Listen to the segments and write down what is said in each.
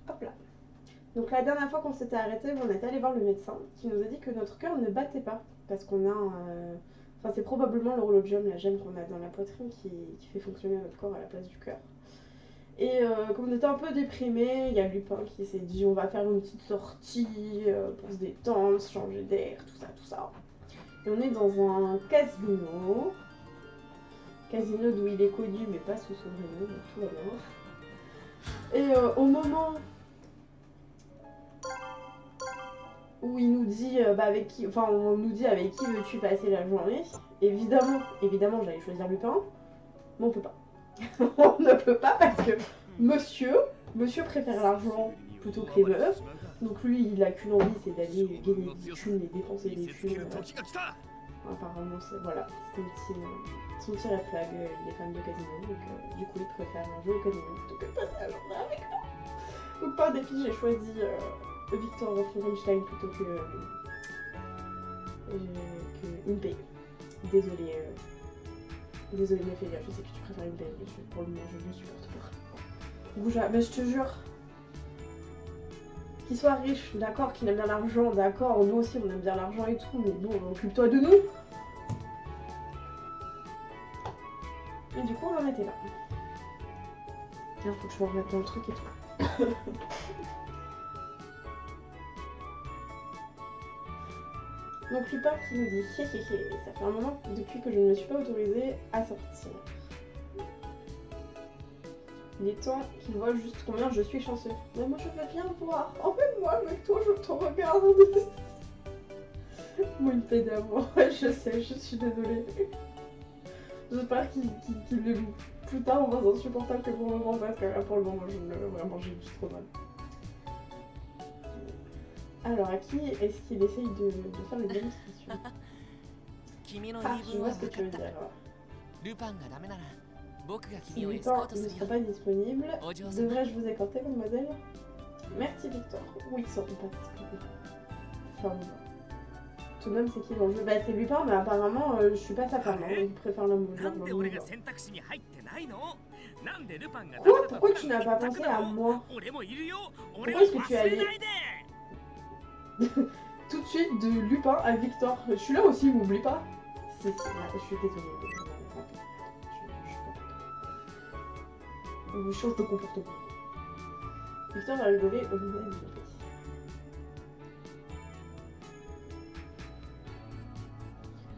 Hop là. Donc la dernière fois qu'on s'était arrêté, on est allé voir le médecin qui nous a dit que notre cœur ne battait pas. Parce qu'on a un... Enfin, c'est probablement le rholodium, la gemme qu'on a dans la poitrine qui fait fonctionner notre corps à la place du cœur. Et comme on était un peu déprimé, il y a Lupin qui s'est dit on va faire une petite sortie pour se détendre, se changer d'air, tout ça, tout ça. Et on est dans un casino. Casino d'où il est connu mais pas sous son vrai nom, donc tout va bien. Et au moment où il nous dit avec qui, enfin on nous dit avec qui veux-tu passer la journée, évidemment j'allais choisir Lupin, mais on peut pas. On ne peut pas parce que monsieur préfère l'argent plutôt que les meufs. Donc lui, il a qu'une envie, c'est d'aller gagner des thunes et dépenser des thunes. Apparemment, voilà, c'était son petit red flag, il est fan de casino, donc du coup il préfère jouer au casino plutôt que de passer la journée avec nous. Donc par dépit, j'ai choisi Victor Frankenstein plutôt que Impey. Désolée. Désolée Méphélia, je sais que tu préfères une belle, mais pour le moment je ne supporte pas. Bouja, mais je te jure, qu'il soit riche, d'accord, qu'il aime bien l'argent, d'accord, nous aussi on aime bien l'argent et tout, mais bon, occupe-toi de nous. Et du coup on en était là. Il faut que je me remette dans le truc et tout. Donc Lupin qui nous dit hé hé hé, ça fait un moment depuis que je ne me suis pas autorisée à sortir. Il est temps qu'il voit juste combien je suis chanceux. Mais moi je veux bien voir. En fait moi avec toi je te regarde. Moi une paix d'amour. Je sais, je suis désolée. J'espère qu'il le plus tard on va insupportable que pour le moment parce que là pour le moment vraiment j'ai juste trop mal. Alors à qui est-ce qu'il essaye de faire les démonstrations? Ah, je vois ce que tu veux dire. Si Lupin ne sera pas disponible, devrais-je vous écorter, mademoiselle? Merci Victor. Oui, ils seront pas disponibles. Enfin, ton homme c'est qui dans le jeu? Bah c'est Lupin, mais apparemment je suis pas sa femme, hein. Il préfère l'homme. Quoi? Pourquoi tu n'as pas pensé à moi? Pourquoi est-ce que tu es allé tout de suite de Lupin à Victor? Je suis là aussi, m'oublie pas. Je suis désolée. Je change de comportement. Victor va rigoler au lieu de rigoler.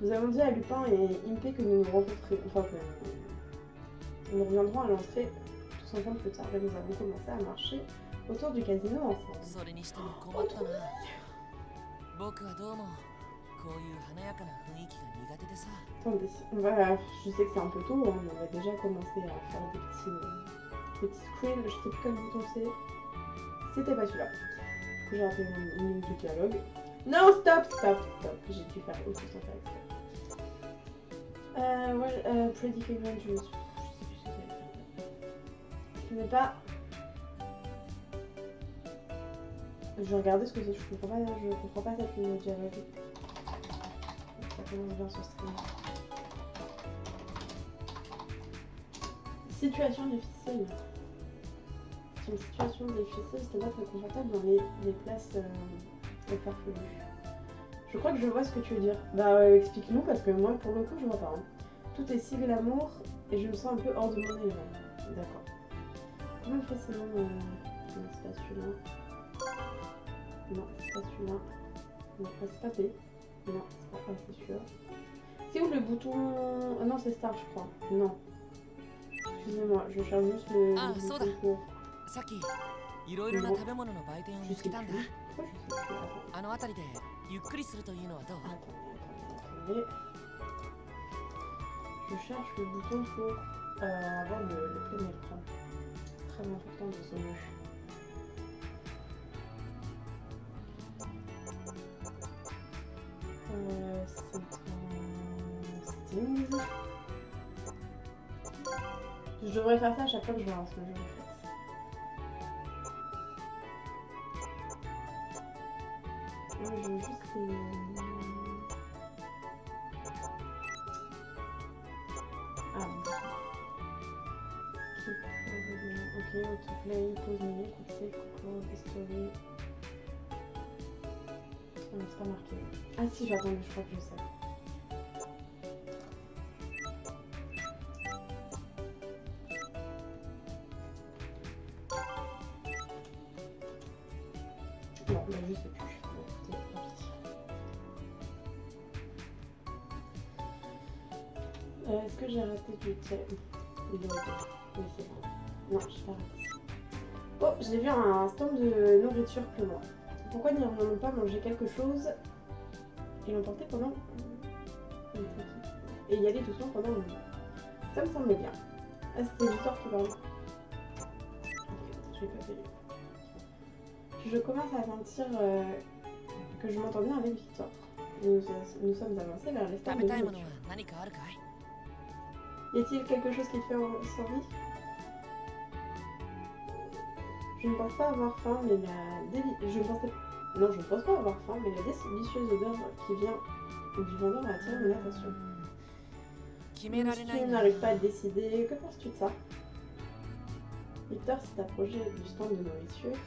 Nous avons dit à Lupin et Impey que nous nous rencontrerons, enfin que nous reviendrons à l'entrée tous ensemble plus tard. Et nous avons commencé à marcher autour du casino ensemble. Oh, trop bien. Attendez, je sais que c'est un peu tôt, hein, mais on va déjà commencer à faire des petits screens, je sais plus quel bouton c'est. C'était pas celui-là. Du coup j'ai raté une minute de dialogue. Non, stop. J'ai dû faire autre chose sans faire exprès. Predict Adventures. Je sais plus ce que c'est. Je n'ai pas... Je vais regarder ce que c'est, je comprends pas cette ligne de dialogue. Ça commence bien ce stream. Situation difficile. C'est une situation difficile, c'était pas très confortable dans les places farfelues. Je crois que je vois ce que tu veux dire. Bah explique-nous parce que moi pour le coup je vois pas. Hein. Tout est si glamour et je me sens un peu hors de mon élément. D'accord. Comment il fait ce nom c'est pas celui-là. Non, c'est pas celui-là. Non, c'est pas B. Non, c'est pas A, c'est sûr. C'est où le bouton... Ah non, c'est Star, je crois. Non. Excusez-moi, je cherche juste le bouton pour... Attendez. Je cherche le bouton pour avoir le plein écran. Très important de ce jeu. C'est un Stings. Je devrais faire ça à chaque fois que je lance le jeu en fait. Moi je veux juste Ah bon. Ok, autoplay, pause menu, quick save, coucou, history. Non, c'est pas marqué. Ah si, j'attends, je crois que je sais. Non, bah je sais plus. Bon, écoutez, tant pis. Est-ce que j'ai raté du thème? Oui, c'est bon. Non, je l'ai raté. Oh, j'ai vu un stand de nourriture plus loin. Pourquoi n'irions-nous pas manger quelque chose et l'emporter pendant... et y aller doucement pendant une minute? Ça me semble bien. Ah, c'était Victor qui parlait. Ok, je l'ai pas fait. Je commence à sentir que je m'entends bien avec Victor. Nous sommes avancés vers les stands de nourriture. Y a-t-il quelque chose qui te fait envie? Je ne pense pas avoir faim, mais je ne pense pas avoir faim, mais la délicieuse odeur qui vient du vendeur m'a attiré mon attention. Si tu n'arrives pas à te décider, que penses-tu de ça? Victor s'est approché du stand de nourriture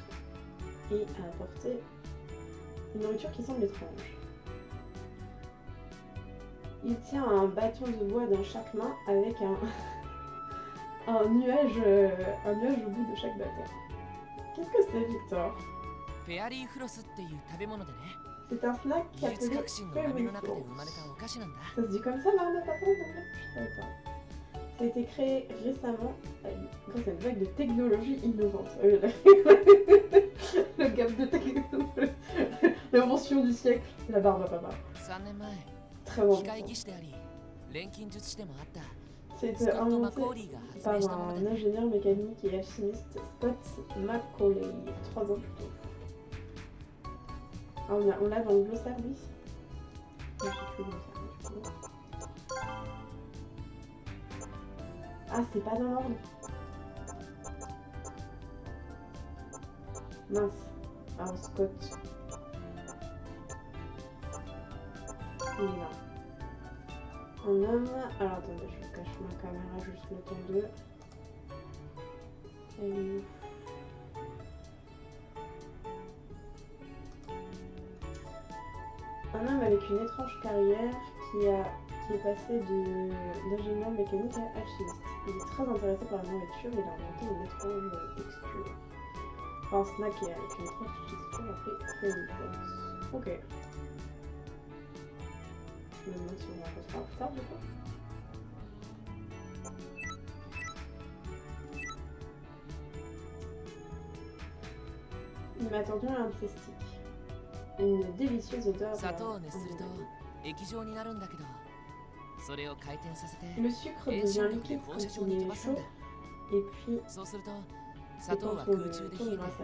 et a apporté une nourriture qui semble étrange. Il tient un bâton de bois dans chaque main avec un nuage au bout de chaque bâton. Qu'est-ce que c'est, Victor? C'est un snack appelé Fairy Floss. Ça se dit comme ça, là, papa? Je savais pas. Ça a été créé récemment grâce à une vague de technologie innovante. Le gap de technologie. L'invention du siècle, la barbe à papa. Très bon. C'est inventé par un ingénieur mécanique et alchimiste, Scott McCauley, 3 ans plus tôt. Ah, on l'a dans le glossaire, lui. Je sais plus le glossaire, du coup. Ah, c'est pas dans l'ordre. Mince. Alors, Scott. Il est là. Un homme. Alors, attendez, je cache ma caméra juste le temps de. Elle est où? Un homme avec une étrange carrière qui est passé d'ingénieur mécanique à alchimiste. Il est très intéressé par la nourriture et il a inventé une étrange texture. Enfin, un snack avec une étrange texture appelée Fairy Floss. Ok. Je me demande si on va faire plus tard du coup. Il m'a tendu un plastique. Une délicieuse odeur. Le sucre devient liquide quand il est chaud et puis s'étend sur le tourne grâce à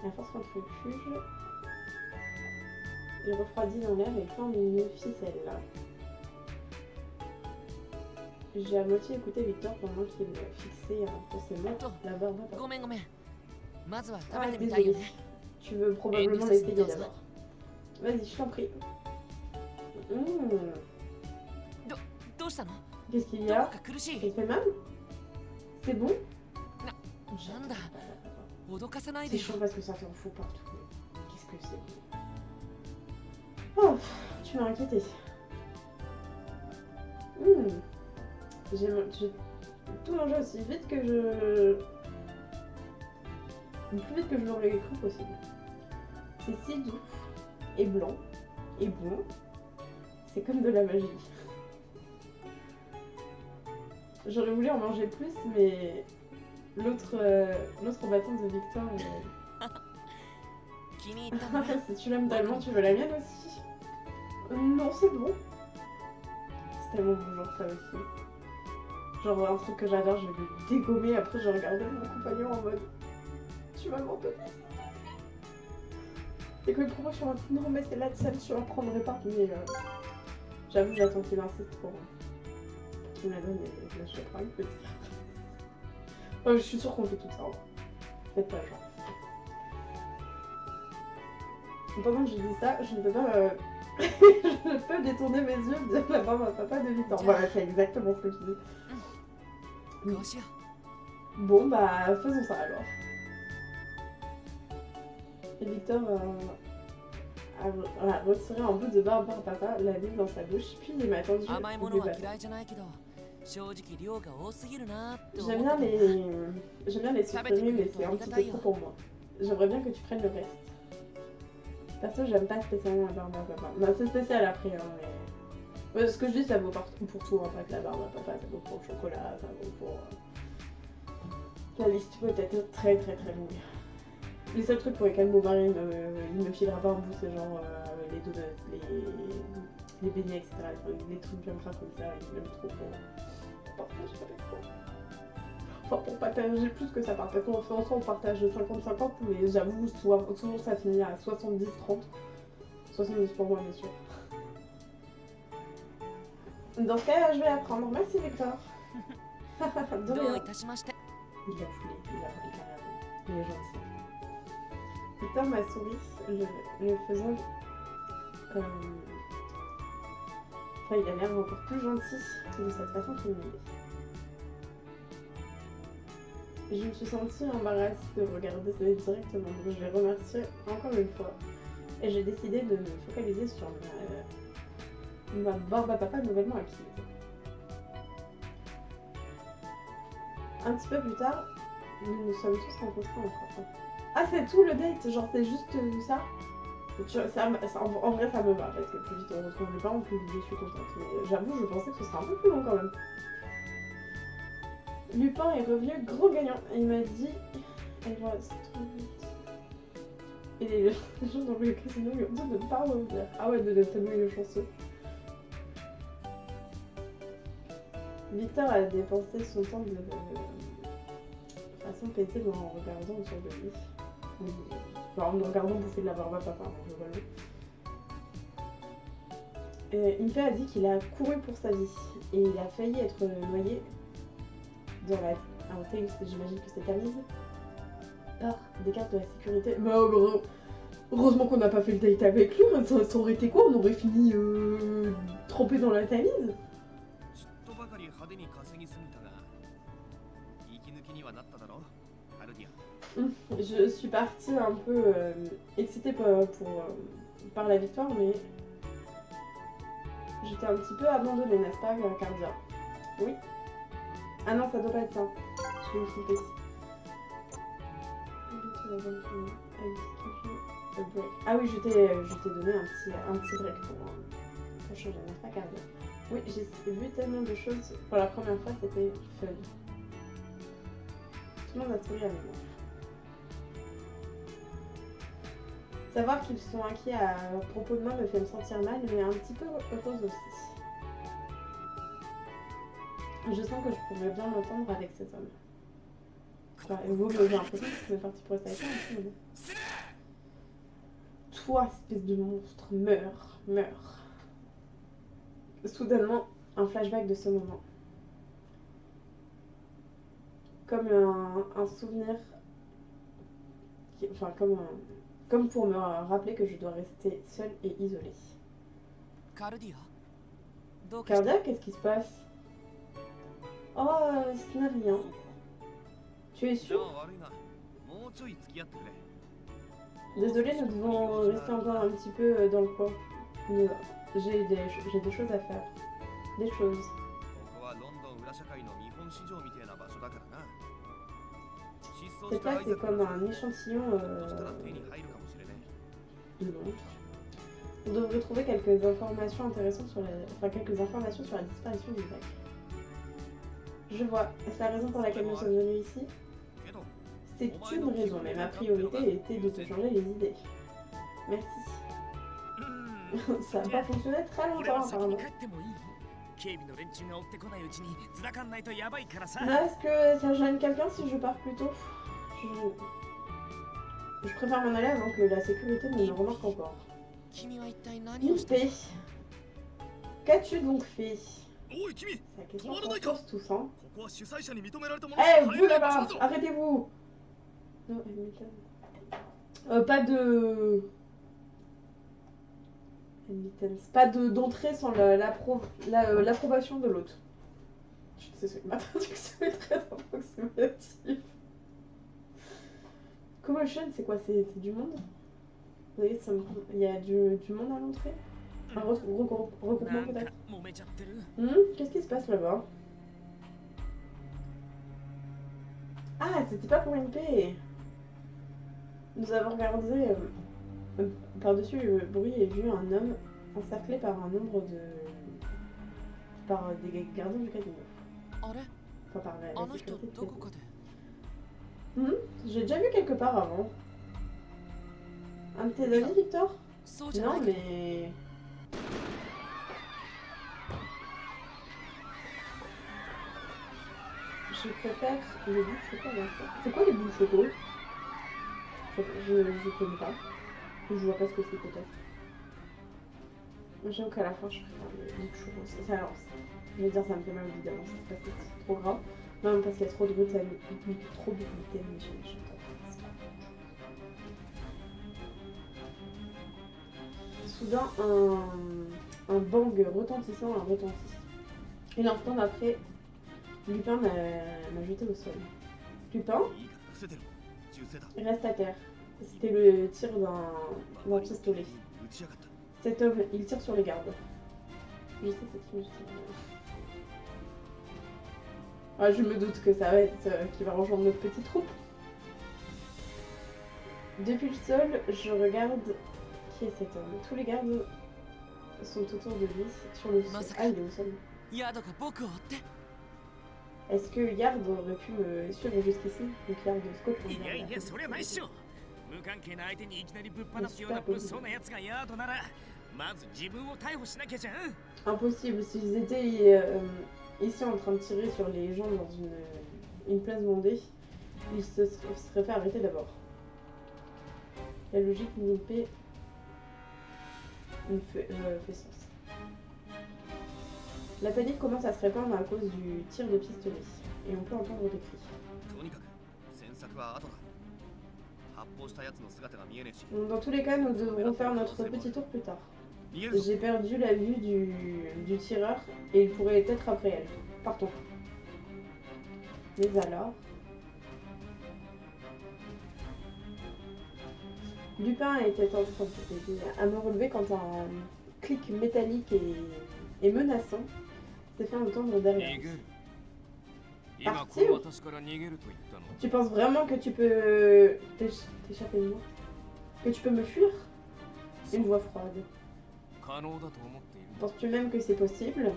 la force centrifuge. Il refroidit dans l'air et forme une ficelle. J'ai à moitié écouté Victor pendant qu'il fixait intensément la barbe à papa. Ah, désolé. Tu veux probablement l'essayer d'abord. Vas-y, je t'en prie. Qu'est-ce qu'il y a? Ça te fait mal? C'est bon? C'est chaud parce que ça t'en fout partout. Qu'est-ce que c'est? Oh, tu m'as inquiété. J'ai tout mangé aussi vite que je... plus vite que je l'aurais cru possible. C'est si doux et blanc et bon. C'est comme de la magie. J'aurais voulu en manger plus, mais l'autre bâton de Victor... Si tu l'aimes tellement, tu veux la mienne aussi? Non, c'est bon. C'est tellement bon, genre ça aussi. Genre un truc que j'adore, je vais le dégommer, après je regardais mon compagnon en mode... Tu vas m'en donner? Et que pour moi je suis en mode... Non mais c'est la tienne, je la prendrai pas. Mais j'avoue, j'attends qu'il insiste pour... qu'il me la donne et je la choperai une petite. Je suis sûre qu'on fait tout ça. Faites pas genre. Pendant que je dis ça, je ne peux pas... je ne peux détourner mes yeux de la barbe à papa de 8 ans. Voilà, c'est exactement ce que je dis. Bon, bah, faisons ça alors. Et Victor a retiré un bout de barbe par papa, l'a mis dans sa bouche, puis il m'a tendu le bâton. J'aime bien les supprimer, mais c'est un petit peu trop pour moi. J'aimerais bien que tu prennes le reste. Perso, j'aime pas spécialement la barbe à papa. Non, c'est spécial après, hein, mais... Ouais, ce que je dis, ça vaut pour tout, hein, pas que la barbe à papa, ça vaut pour le chocolat, ça vaut pour... La liste peut être très très très longue. Les seuls trucs pour lesquels mon mari il me filera pas un bout, c'est genre les donuts, les beignets, etc. Les trucs bien gras comme ça, il aime trop pour partager avec moi. Enfin, pour partager plus que ça, parce qu'on fait ensemble, on partage 50-50, mais j'avoue, souvent ça finit à 70-30. 70 pour moi, bien sûr. Dans ce cas, je vais apprendre. Merci, Victor. De rien. Il a foulé carrément. Il est gentil. Victor m'a souri, le faisant... Enfin, il a l'air encore plus gentil de cette façon qu'il me dit. Je me suis sentie embarrassée de regarder ça directement, donc je l'ai remercié encore une fois. Et j'ai décidé de me focaliser sur ma barbe à papa nouvellement acquise. Un petit peu plus tard, nous nous sommes tous rencontrés en France. Ah, c'est tout le date? Genre, c'est juste ça? En vrai, ça me va, parce que plus vite on retrouve les parents, plus vite je suis contente. Mais j'avoue, je pensais que ce serait un peu plus long quand même. Lupin est revenu gros gagnant. Il m'a dit... Elle va trop vite. Et les gens dans le casino lui ont dit de ne pas revenir. Ah ouais, de tellement il est chanceux. Victor a dépensé son temps de façon pétée en regardant autour de lui. Enfin, en regardant bouffer de la barbe à papa, globalement. Impé a dit qu'il a couru pour sa vie et il a failli être noyé dans la Thames, j'imagine que c'est Tamise, par des cartes de la sécurité. Mais heureusement qu'on n'a pas fait le date avec lui, ça aurait été quoi? On aurait fini trempé dans la Tamise. Je suis partie un peu excitée par la victoire, mais j'étais un petit peu abandonnée, n'est-ce pas, Cardia? Oui. Ah non, ça doit pas être ça. Je vais me tromper. Ah oui, je t'ai donné un petit break pour changer, n'est-ce pas, Cardia? Oui, j'ai vu tellement de choses. Pour la première fois, c'était fun. Tout le monde a souri à moi. Savoir qu'ils sont inquiets à propos de moi me fait me sentir mal, mais un petit peu heureuse aussi. Je sens que je pourrais bien m'entendre avec cet homme. Enfin, j'ai l'impression que c'est parti pour rester avec moi un petit moment. Toi, espèce de monstre, meurs. Soudainement, un flashback de ce moment. Comme un souvenir... Enfin, comme pour me rappeler que je dois rester seule et isolée. Cardia, qu'est-ce qui se passe? Oh, ce n'est rien. Tu es sûr? Désolée, nous devons rester encore un petit peu dans le coin. J'ai des choses à faire. Des choses. Cette place est comme un échantillon de Londres. On devrait trouver quelques informations intéressantes sur la disparition du bac. Je vois. Est-ce la raison pour laquelle nous sommes venus ici? C'est une raison, mais ma priorité était de te changer les idées. Merci. Ça n'a pas fonctionné très longtemps, apparemment. Est-ce que ça gêne quelqu'un si je pars plus tôt? Je préfère m'en aller avant que la sécurité ne me remarque encore. Impé, qu'as-tu donc fait? C'est la question qu'on se pose tous, hein. Eh, vous là-bas, arrêtez-vous. Non, pas de... Pas d'entrée sans l'approbation de l'autre. Je sais ce que ma traduction est très approximative. Commotion, c'est quoi? C'est du monde? Vous voyez, il y a du monde à l'entrée? Un regroupement peut-être? Qu'est-ce qui se passe là-bas? Ah, c'était pas pour une paix. Nous avons regardé par-dessus le bruit et vu un homme encerclé par un nombre de... par des gardiens du cabinet. Enfin, par la sécurité du cabinet. J'ai déjà vu quelque part avant. Un de tes amis, Victor? Non, mais... Je préfère les boules choco à l'instant. C'est quoi les boules choco? Je connais pas. Je vois pas ce que c'est peut-être. J'avoue qu'à la fin, je préfère les boules choco. Alors, je veux dire, ça me fait mal évidemment, c'est pas trop grave. Non, parce qu'il y a trop de gluten, trop de gluten, mais j'aime pas. Soudain, un bang retentissant a retenti. Et l'instant d'après, Lupin m'a jeté au sol. Lupin reste à terre. C'était le tir d'un pistolet. Cet homme, il tire sur les gardes. Je sais cette image. Ah, je me doute que ça va être qu'il va rejoindre notre petite troupe. Depuis le sol, je regarde qui est cet homme. Tous les gardes sont autour de lui, sur le sol. Ah, il est au sol. Est-ce que Yard aurait pu me suivre jusqu'ici? Donc Yard de Scotland. Impossible. S'ils étaient ici en train de tirer sur les gens dans une place bondée, ils se seraient fait arrêter d'abord. La logique d'une paix fait sens. La panique commence à se répandre à cause du tir de pistolet, et on peut entendre des cris. Dans tous les cas, nous devrons faire notre petit tour plus tard. J'ai perdu la vue du tireur, et il pourrait être après elle. Partons. Mais alors... Lupin était en train à me relever quand un clic métallique et menaçant s'est fait entendre derrière. Partir? Tu penses vraiment que tu peux t'échapper de moi? Que tu peux me fuir? Une voix froide. Penses-tu même que c'est possible?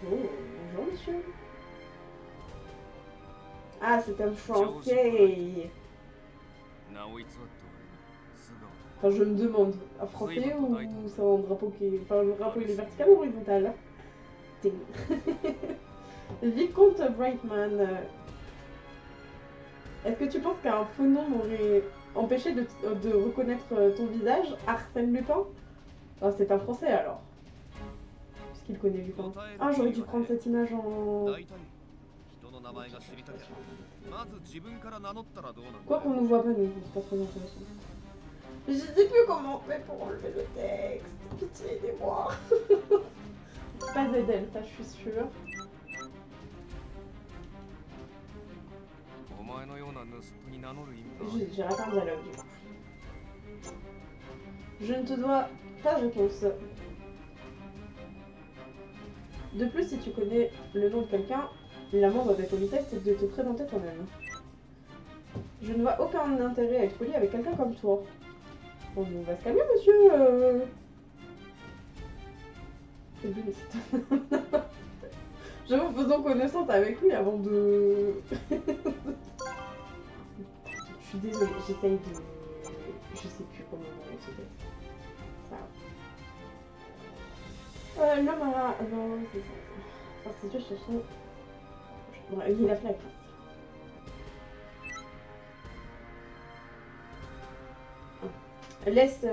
Oh, bonjour monsieur. Ah, c'est un français. Enfin, je me demande, un français ou c'est un drapeau qui est... Enfin, le drapeau il est vertical ou horizontal? Vicomte Brightman, est-ce que tu penses qu'un faux nom m'aurait empêché de reconnaître ton visage, Arsène Lupin? Oh, c'est un français alors. Puisqu'il connaît Lupin. Ah, j'aurais dû prendre cette image en... Quoi qu'on ne voit pas nous, c'est pas très intéressant. Je sais plus comment on fait pour enlever le texte. Pitié, aidez-moi. C'est pas Zedel, ça je suis sûre. J'ai raté un dialogue du coup. Je ne te dois pas de réponse. De plus, si tu connais le nom de quelqu'un, la moindre des politesses, c'est de te présenter toi-même. Je ne vois aucun intérêt à être poli avec quelqu'un comme toi. On va se calmer, monsieur. J'avoue, faisons connaissance avec lui avant de... Je suis désolée, j'essaye de... Je sais plus comment on va se dire. Ça. L'homme a... Non, c'est ça. Enfin, c'est juste chercher... Bon, il a fait la classe. Laisse...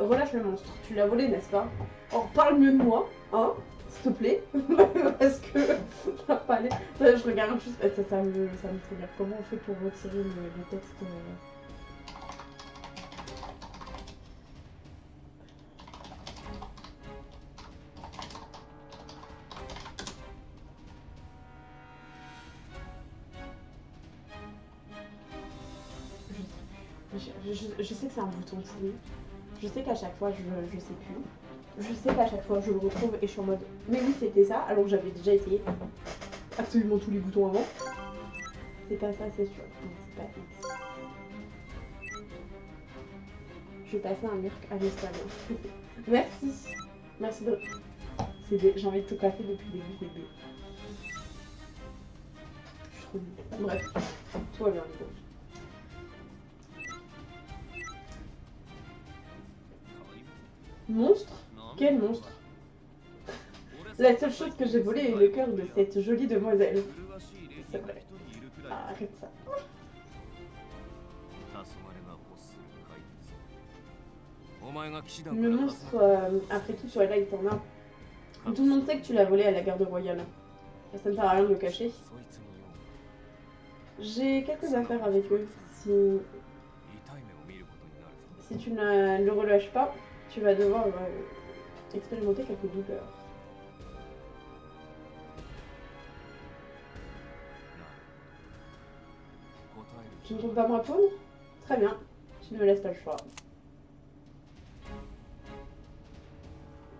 relâche le monstre. Tu l'as volé, n'est-ce pas? Or, parle mieux de moi, hein? S'il te plaît. Parce que... ça va pas aller. Je regarde juste... Ça me fait dire comment on fait pour retirer le texte... Je sais que c'est un bouton pourri. Je sais qu'à chaque fois, je sais plus. Je sais qu'à chaque fois, je le retrouve et je suis en mode mais oui, c'était ça, alors que j'avais déjà essayé absolument tous les boutons avant. C'est pas ça, c'est sûr. Non, c'est pas X. Je vais passer un mur à l'espagnol. Merci. Merci de... J'ai envie de te casser depuis le début, c'est B. Je suis trop nulle. Bref, tout va bien, les gars. Monstre? Quel monstre? La seule chose que j'ai volée est le cœur de cette jolie demoiselle. C'est vrai. Ah, arrête ça. Le monstre, après tout, sur Light, t'en as. Tout le monde sait que tu l'as volé à la garde royale. Ça ne sert à rien de le cacher. J'ai quelques affaires avec eux. Si tu ne le relâches pas, tu vas devoir expérimenter quelques douleurs. Tu ne comptes pas me répondre? Très bien. Tu ne me laisses pas le choix.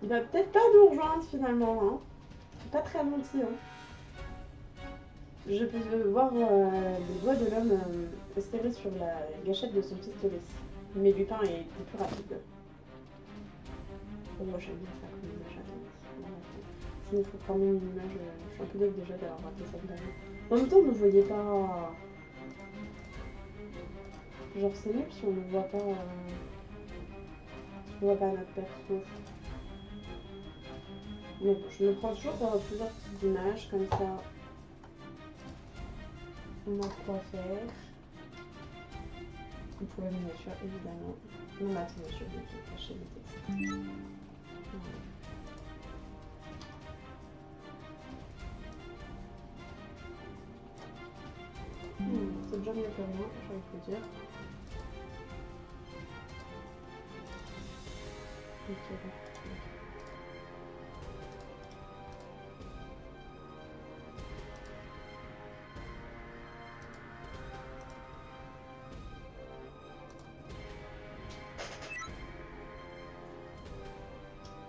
Il va peut-être pas nous rejoindre finalement. Hein. C'est pas très gentil. Hein. Je peux voir le doigt de l'homme serré sur la gâchette de son pistolet. Mais Lupin est plus rapide. Oh, moi j'aime bien ça comme image. Sinon il faut quand même une image. Je suis un peu deg déjà d'avoir raté cette dernière. En même temps, vous ne voyez pas. Genre c'est nul si on ne voit pas. Si on ne voit pas notre perso. Mais bon, je me prends toujours pour plusieurs petites images comme ça. On a quoi faire. Vous pouvez la miniature évidemment. Non, mais attendez, je vais cacher les textes. C'est déjà mieux que rien, j'ai envie de vous dire. Ok.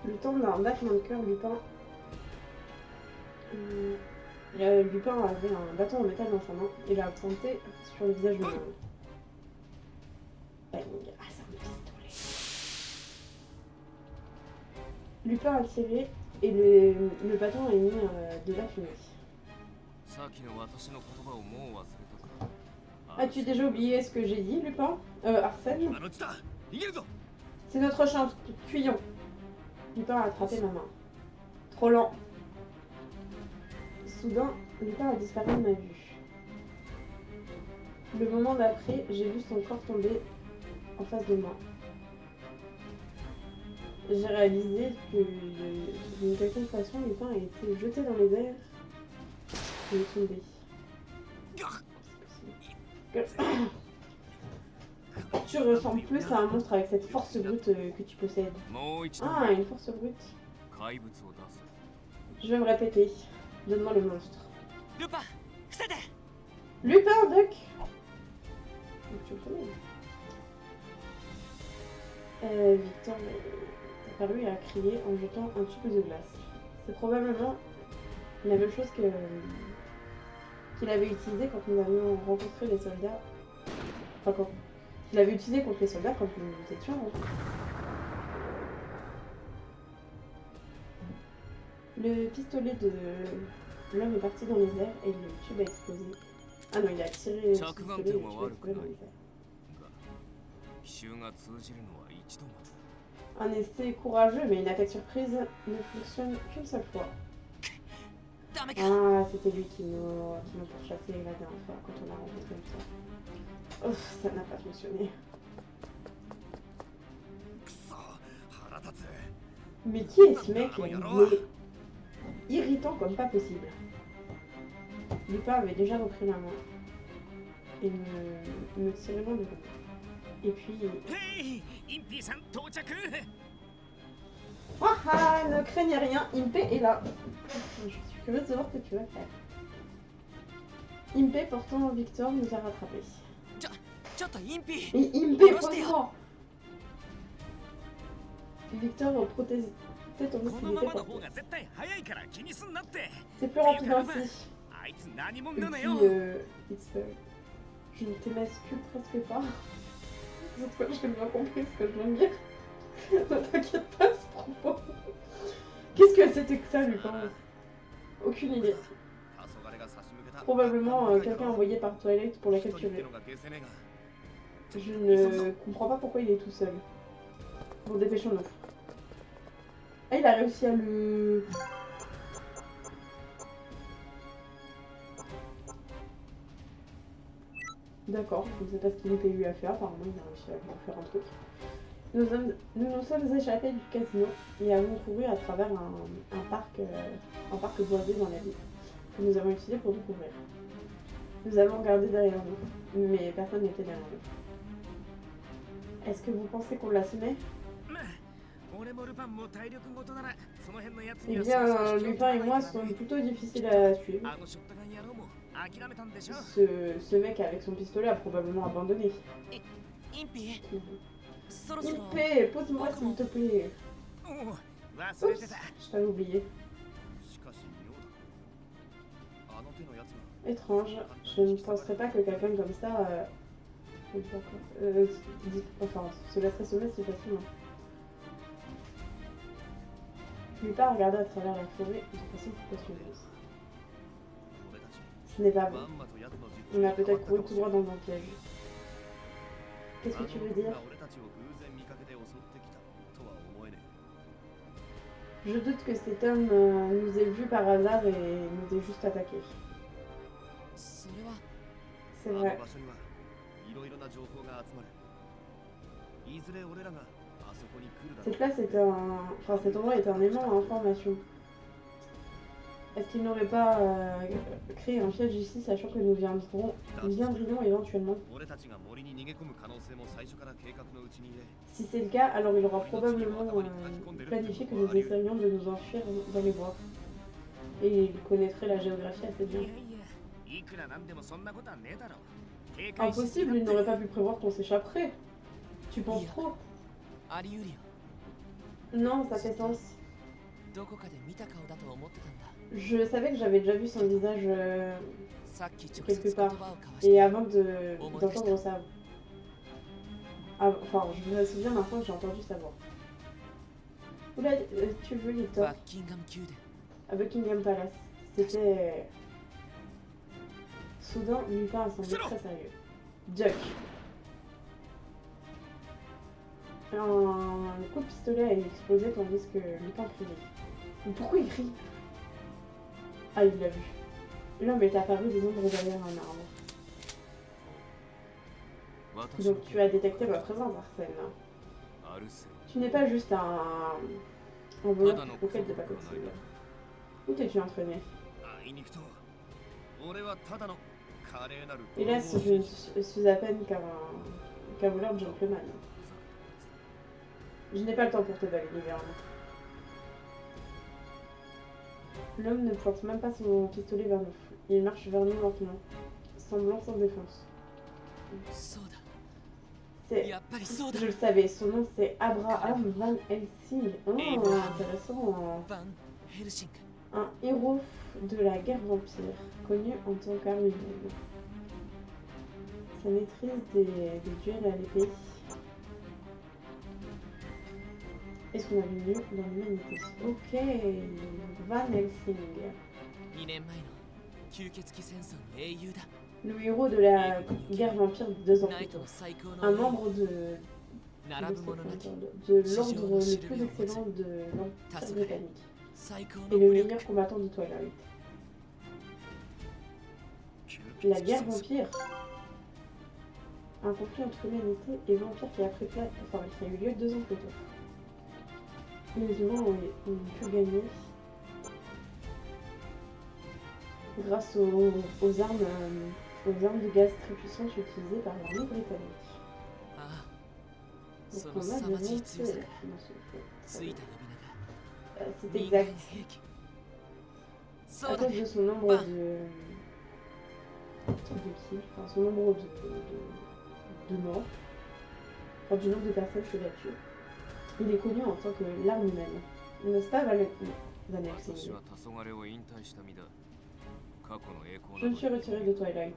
Le temps d'un battement de cœur, Lupin. Lupin avait un bâton en métal dans sa main et l'a pointé sur le visage de l'homme. Bang. Ah, c'est un pistolet. Lupin a tiré et le bâton a émis de la fumée. As-tu déjà oublié ce que j'ai dit, Lupin? Arsène? C'est notre chance, fuyons. Lupin a attrapé ma main. Trop lent. Soudain, Lupin a disparu de ma vue. Le moment d'après, j'ai vu son corps tomber en face de moi. J'ai réalisé que d'une quelconque façon, Lupin a été jeté dans les airs et est tombé. Tu ressembles plus à un monstre avec cette force brute que tu possèdes. Ah, une force brute. Je vais me répéter. Donne-moi le monstre. Lupin, Duck. Tu le connais. Victor est apparu et a crié en jetant un tube de glace. C'est probablement la même chose qu'il avait utilisé quand nous avions rencontré les soldats. Enfin, quand il avait utilisé contre les soldats quand nous étions. Le pistolet de l'homme est parti dans les airs et le tube a explosé. Ah non, il a tiré le pistolet et le tube a explosé dans les airs. Un essai courageux, mais une attaque surprise ne fonctionne qu'une seule fois. Ah, c'était lui qui nous pourchassait la dernière fois quand on a rencontré le temps. Ouf, ça n'a pas fonctionné. Mais qui est ce mec? Il est irritant comme pas possible. Lupin avait déjà repris la main et me tirait loin de lui. Et puis... Ah ah, ne craignez rien, Impé est là. Je suis curieuse de voir ce que tu vas faire. Impé, portant Victor, nous a rattrapés. ちょっとインピ Et Impé, pose-moi. Victor, protège ton このま activité まの pour 方が絶対早いから気にすんなって C'est plus rapide ainsi. あいつ何者 Et なの puis, よ je ne t'émascule presque pas. Cette fois, j'ai bien compris ce que je viens de dire. Ne t'inquiète pas, c'est trop beau. Qu'est-ce que c'était que ça, Lupin? Aucune idée. Probablement quelqu'un envoyé par Twilight pour la capturer. Je ne comprends pas pourquoi il est tout seul. Bon, dépêchons-nous. Ah, il a réussi à le... D'accord, je ne sais pas ce qu'il était lui à faire, apparemment il a réussi à lui faire un truc. Nous sommes échappés du casino et avons couru à travers un parc boisé dans la ville, que nous avons utilisé pour découvrir. Nous avons regardé derrière nous, mais personne n'était derrière nous. Est-ce que vous pensez qu'on l'a semé? Eh bien, Lupin et moi sont plutôt difficiles à suivre. Ce mec avec son pistolet a probablement abandonné. Impé, pose-moi s'il te plaît. Oups, je t'avais oublié. Étrange, je ne penserais pas que quelqu'un comme ça se laisserait semer si facilement. Lupin regarda à travers la forêt de façon précautionneuse. Ce n'est pas bon. On a peut-être couru tout droit dans un piège. Qu'est-ce que tu veux dire? Je doute que cet homme nous ait vus par hasard et nous ait juste attaqués. C'est vrai. Cette place était cet endroit était un aimant à information. Est-ce qu'il n'aurait pas créé un piège ici, sachant que nous viendrions éventuellement? Si c'est le cas, alors il aura probablement planifié que nous essayerions de nous enfuir dans les bois. Et il connaîtrait la géographie assez bien. Impossible, il n'aurait pas pu prévoir qu'on s'échapperait. Tu penses trop? Non, ça fait sens. Je savais que j'avais déjà vu son visage quelque part. Et avant d'entendre ça... Enfin, je me souviens maintenant que j'ai entendu sa voix. Oula, tu veux les torts? À Buckingham Palace. C'était... Soudain, Lupin a semblé très sérieux. Duck. Un coup de pistolet a explosé tandis que Lupin criait. Mais pourquoi il crie? Ah, il l'a vu. L'homme est apparu des ombres derrière un arbre. Donc tu as détecté ma présence, Arsène. Tu n'es pas juste un voleur qui coquette de pacotille. Où t'es-tu entraîné? Hélas, je suis à peine qu'un voleur gentleman. Je n'ai pas le temps pour te valider, Vernon. L'homme ne pointe même pas son pistolet vers nous. Il marche vers nous lentement, semblant sans défense. Je le savais, son nom c'est Abraham Van Helsing. Oh, intéressant. Un héros de la guerre vampire, connu en tant qu'arme humaine. Sa maîtrise des duels à l'épée est ce qu'on a vu dans l'humanité. Ok, Van Helsing. Le héros de la guerre vampire de 2 ans plus tôt. Un membre de l'ordre le plus excellent de l'Empire britannique. Et le meilleur combattant du Twilight. La guerre vampire. Un conflit entre l'humanité et vampires qui a eu lieu 2 ans plus tôt. Les humains ont pu gagner grâce aux armes de gaz très puissantes utilisées par l'armée britannique. Donc on a des vampires dans ce jeu. C'est exact. À cause de son nombre de qui? Enfin, son nombre de mort, enfin du nombre de personnes chevêtues. Il est connu en tant que l'arme humaine. N'est-ce pas, Van Helsing? 私は黄昏を引退した身だ。過去の栄光 Je me suis retirée de Twilight.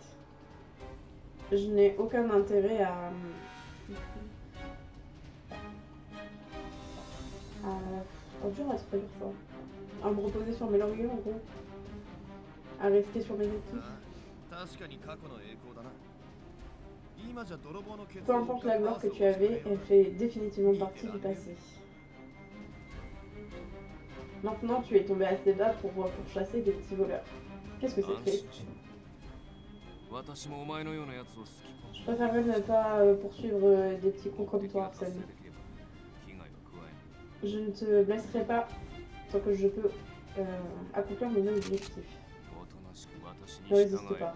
Je n'ai aucun intérêt à oh, dur à se dire ça. À me reposer sur mes lauriers, en gros. À rester sur mes acquis. 確かに過去の栄光だな。今じゃ泥棒のケツ Peu importe la gloire que tu avais, elle fait définitivement partie du passé. Maintenant, tu es tombé assez bas pour chasser des petits voleurs. Qu'est-ce que c'est fait? 私もお前のようなやつを好きかも Je préférerais ne pas poursuivre des petits cons comme toi, Arsène. 被害は加え Je ne te blesserai pas tant que je peux accomplir mon objectif. おとなしく私 Ne に résiste 従え pas.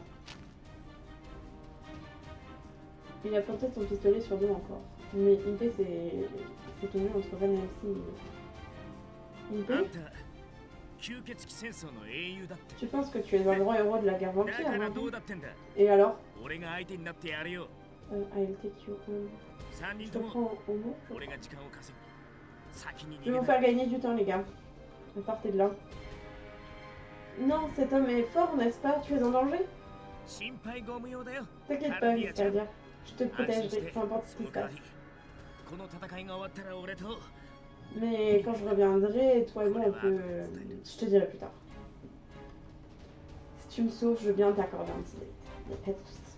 Il a planté son pistolet sur nous encore. Mais Impé s'est tenu entre Van Helsing et... あん Impé, た吸血鬼戦争の英雄だって tu penses que tu es un grand héros de la guerre だ vampire, から hein? どうだってんだ Et alors? 俺が相手になってやるよ I'll take you home. 3 Je 人 te とも prends au mot. 俺が時間を稼ぐ先に Je vais 逃 vous げた faire gagner du temps, les gars. Partez de là. Non, cet homme est fort, n'est-ce pas? Tu es en danger? 心配ご無用だよ T'inquiète pas, Victoria. Je te 安心し protégerai, て peu importe ce そ qui の se 代わ passe. りこの戦いが終わったら俺と Mais quand je reviendrai, toi et moi, on peut... Je te dirai plus tard. Si tu me sauves, je veux bien t'accorder un petit date. Y a pas de soucis.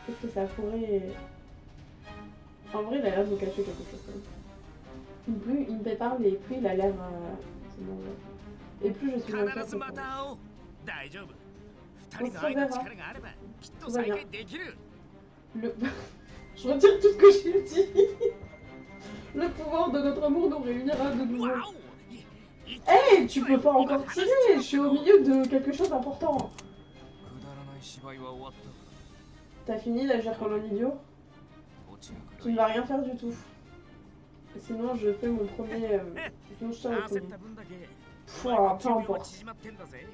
Qu'est-ce que ça pourrait... En vrai, il a l'air de me cacher quelque chose quand même. Plus il me parle et plus il a l'air... c'est bon, ouais. Et plus je suis 必 inquiète. ずま pour- た会おう大丈夫二人の愛の力があればきっと再会できる Le... je retire tout ce que j'ai dit. Le pouvoir de notre amour nous réunira de nouveau. わお Hey, tu peux pas encore tirer. Je suis au milieu de quelque chose d'important. くだらない芝居は終わった T'as fini d'agir comme un idiot? こちらか Tu ne ら vas rien faire du tout. Sinon, je fais mon premier... Sinon, je tire le 焦っ premier. た分だけ Pouah, peu 寿命は importe. 縮まってんだぜ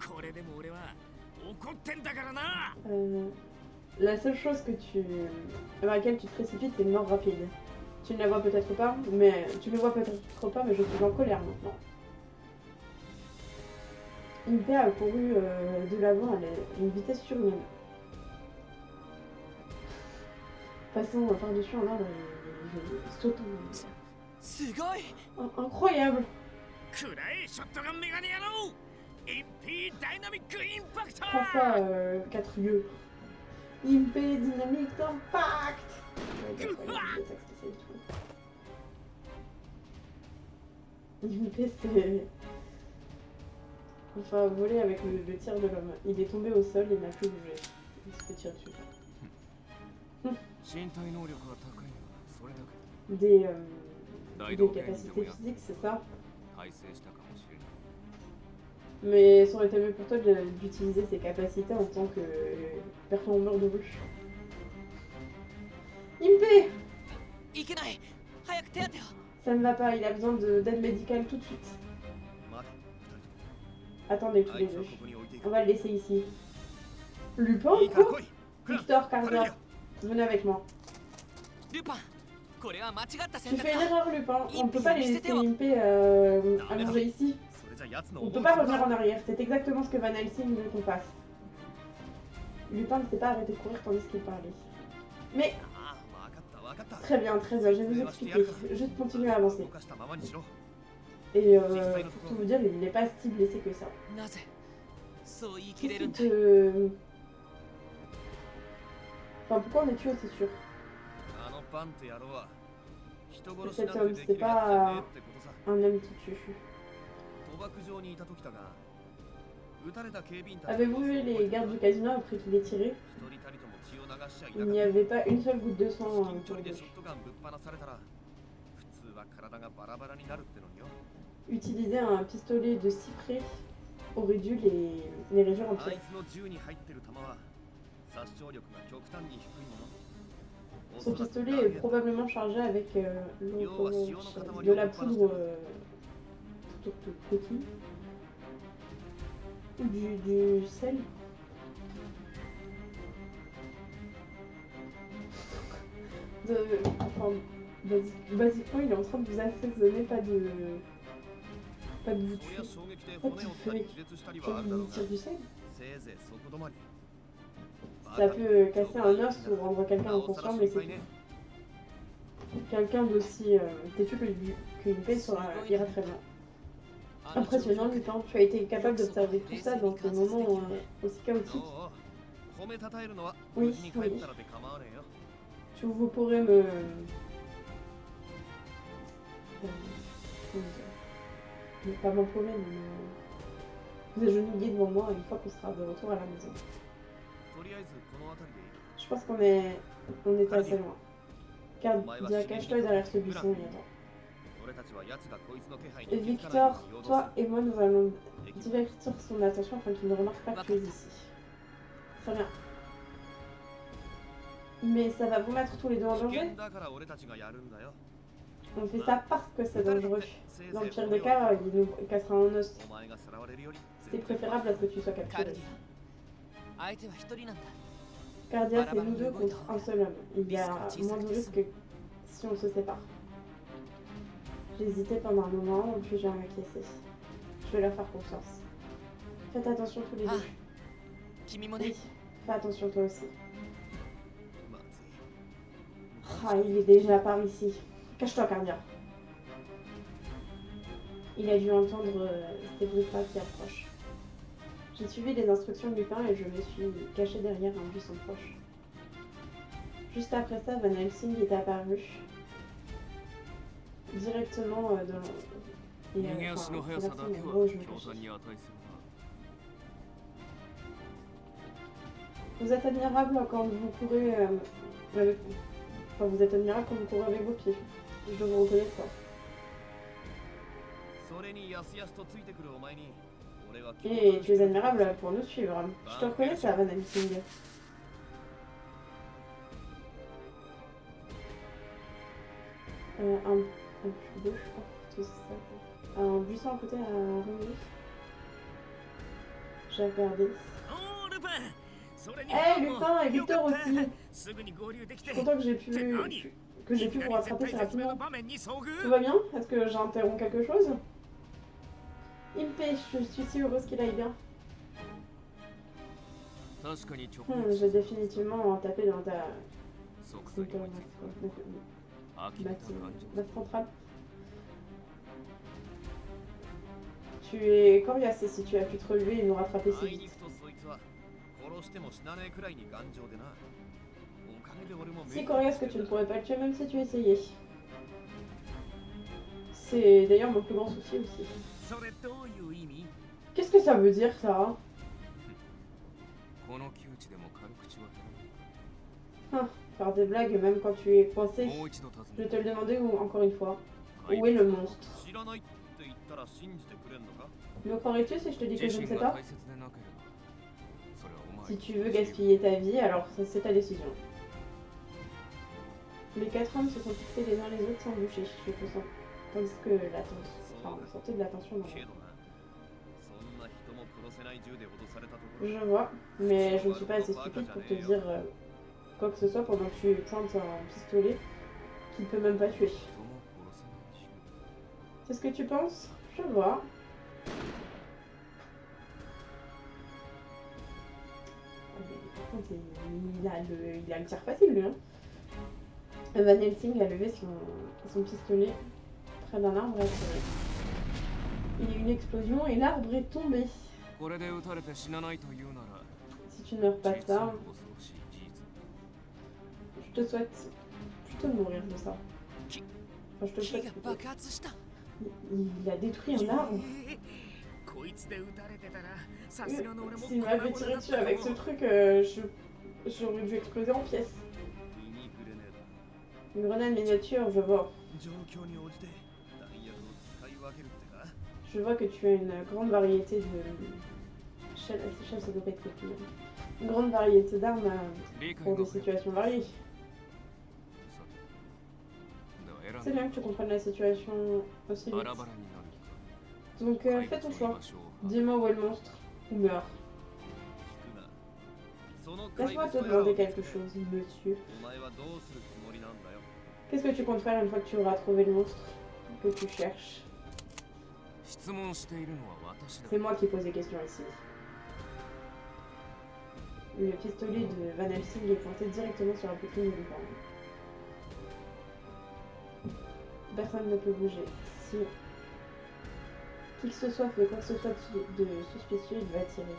これでも俺は怒ってんだからな La seule chose que à laquelle tu te précipites, c'est une mort rapide. Tu ne la vois peut-être pas, mais tu ne le vois peut-être pas, mais je suis en colère maintenant. Impé a couru de l'avant à une vitesse surhumaine. Passant par-dessus un arbre et sautant. すごい Incroyable! くらえショットガンメガネ野郎 MP ダイナミックインパクト Prends ça, 4 lieux. Impé dynamique d'impact! Impé, c'est... Enfin, voler avec le tir de l'homme. Il est tombé au sol et n'a plus bougé. Il se fait tirer dessus. 身体能力は高いがそれだけ Des capacités physiques, c'est ça? 改正したかもしれない Mais ça aurait été mieux pour toi d'utiliser ses capacités en tant que performeur de ruche. Impé! いけない早く手当てを Ça ne va pas, il a besoin d'aide médicale tout de suite. 待て Attendez tous あ les いつは deux. ここに置いていく On va le laisser ici. Lupin いいから quoi? 来いほら Victor Carver, venez avec moi. ルパンこれは間違った Tu 選択 fais une だ erreur, Lupin. On ne peut pas les laisser Impé allonger ici. それじゃ奴の On ne 思 peut う pas つぼ revenir だ en arrière. C'est exactement ce que Van Helsing veut qu'on fasse. Lupin ne s'est pas arrêté de courir tandis qu'il parlait. Mais ああ分かった分かった très bien, je vais vous expliquer. Juste continuer à avancer. 動かしたままにしろ Et pour tout vous dire, il n'est pas si blessé que ça. なぜそう言い切 Qu'est-ce れる qui んだ te... Enfin, pourquoi en es-tu aussi sûr? あのパンって野郎は人殺し Cet なん homme, てで c'est きるやつじゃねえ pas ってことさ un homme qui tue. 賭博場にいた時だが撃たれた警備員たち Avez-vous vu les gardes du casino après qu'il ait tiré? 一人たりとも血を流しちゃい Il な n'y かっ avait pas une seule goutte de sang た近距 autour 離 d'eux. でショットガンぶっ放されたら普通は体がバラバラになるってのによ Utiliser un pistolet de cyprès aurait dû les réduire en あい pièces. つの銃に入ってる弾は殺傷力が極端に低いもの Son pistolet est probablement chargé avec de la poudre de coquille ou du sel. Enfin, basiquement, il est en train de vous assaisonner, pas de vous そりゃ tuer. 衝撃で骨を折ったり気絶したりは Genre, あるだろ il うが tire du sel. せいぜいそこ止まり Ça peut casser un os ou rendre quelqu'un inconscient, mais c'est tout. Quelqu'un d'aussi têtu qu'une paix ira très bien. Impressionnant, Lupin. Tu as été capable d'observer tout ça dans des moments aussi chaotiques. 褒めたたえるのは Oui, 無事に帰ったらで構わねえよ Vous pourrez me... pas m'empaumer, mais vous agenouiller devant moi une fois qu'on sera de retour à la maison. とりあえずこの辺りでいい Je pense qu'on était assez loin. Cardia, cache-toi derrière ce buisson et attends. 俺たちは奴がこいつの気配 Et に気づかないよ Victor, うに誘導 toi する et moi, nous allons divertir son attention afin qu'il ne remarque pas que tu es ici. Très bien. Mais ça va vous mettre tous les deux en 危 danger? 険だから俺たちがやるんだよ On fait ça parce que c'est dangereux. Dans le pire des cas, il nous cassera un os. お前がさらわれるより C'est préférable à ce que tu sois カル capturé. ディア相手は一人なんだ Cardia, c'est nous deux contre un seul homme. Il y a moins de risques que si on se sépare. J'ai hésité pendant un moment, puis j'ai acquiescé. Je vais leur faire confiance. Faites attention tous les deux. 君もね Oui, fais attention toi aussi. まずい Ah, il est déjà par ici. Cache-toi, Cardia. Il a dû entendre ces bruits de pas qui approchent. J'ai suivi les instructions de Lupin et je me suis caché derrière un buisson proche. Juste après ça, Van Helsing est apparu. Directement dans... 逃げ足の速さだけは en gros, je me 驚 cachais. 嘆に値する Vous êtes admirable quand vous courez avec... Enfin, vous êtes admirable quand vous courez avec vos pieds. Je dois vous reconnaître ça. それにやすやすとついてくるお前に俺は Et tu es admirable pour nous suivre. Je te reconnais ça, Van Helsing. Un plus gauche, je crois. C'est ça. Un buisson à côté à Rimini. J'ai regardé. おールパンそれに Eh Lupin et Victor aussi. すぐに合流でき Je て suis content que j'ai pu vous rattraper si 絶対絶命の rapidement. 場面に遭 Tout 遇 va bien? Est-ce que j'interromps quelque chose? Impé, je suis si heureuse qu'il aille bien. 確かに直撃 J'ai définitivement tapé dans ta... 即座に追いついた呆れた感じ base centrale. Tu es coriace si tu as pu te relever et nous rattraper si 会いに vite. 行くとそいつは殺しても死なねえくらいに頑丈でなおかげで俺も Si coriace que tu ne pourrais pas le tuer même si tu essayais. C'est d'ailleurs mon plus grand souci aussi. それどういう意味 Qu'est-ce que ça veut dire ça? この窮地でも軽口は減らない Faire des blagues même quand tu es coincé. もう一度尋 Je ね vais te le demander encore une fois. る Où est le monstre? 知らないって言ったら信じてくれんのか Me croirais-tu si je te dis que 自 je ne 身 sais が pas? 大切でなければそれはお前 Si tu veux gaspiller ta vie, alors c'est ta décision. Les quatre hommes se sont fixés les uns les autres sans bouger. Je peux sentir. Tandis que on sentait de la tension dans け l'air. どなそんな人も殺せない銃で脅されたところ Je vois, mais je ne suis pas assez stupide pour te dire quoi que ce soit pendant que tu pointes un pistolet qui ne peut même pas tuer. 人も殺せないし C'est ce que tu penses? Je vois. Ah, mais par contre, il a le tir facile lui. Hein. Van Helsing a levé son pistolet près d'un arbre. Il y a eu une explosion et l'arbre est tombé. これで撃たれて死なないというなら Si tu ne meurs pas de 実に ça, 恐ろしい事実 je te souhaite plutôt de mourir de ça. Enfin, je te le 木 souhaite が plutôt. 爆発した Il a détruit un arbre. こいつで撃たれてたらさすがの俺も S'il m'avait tiré dessus avec ce truc, j'aurais dû exploser en pièces. ミニグレネード Une grenade miniature, je vois. 状況に応じて弾薬を使い分けるってか Je vois que tu as une grande variété de... Chef, ça doit pas être copié. Une grande variété d'armes 理解 pour が des situations variées. さてでは C'est 選ん bien que tu comprennes la situation aussi バ vite. ラバラになるか Donc 怪 fais ton 物の居 choix. 場所を Dis-moi où est le monstre ou meurs. 聞くなその怪 Laisse-moi 物 te とやらを demander 見て quelque chose, monsieur. お前はどうするつもりなんだよ Qu'est-ce que tu comptes faire une fois que tu auras trouvé le monstre que tu cherches? 質問しているのは私だ C'est moi qui pose des questions ici. Le pistolet de Van Helsing est pointé directement sur la poitrine de Lupin. Personne ne peut bouger. Si qui que ce soit fait quoi que ce soit de suspicieux, il va tirer.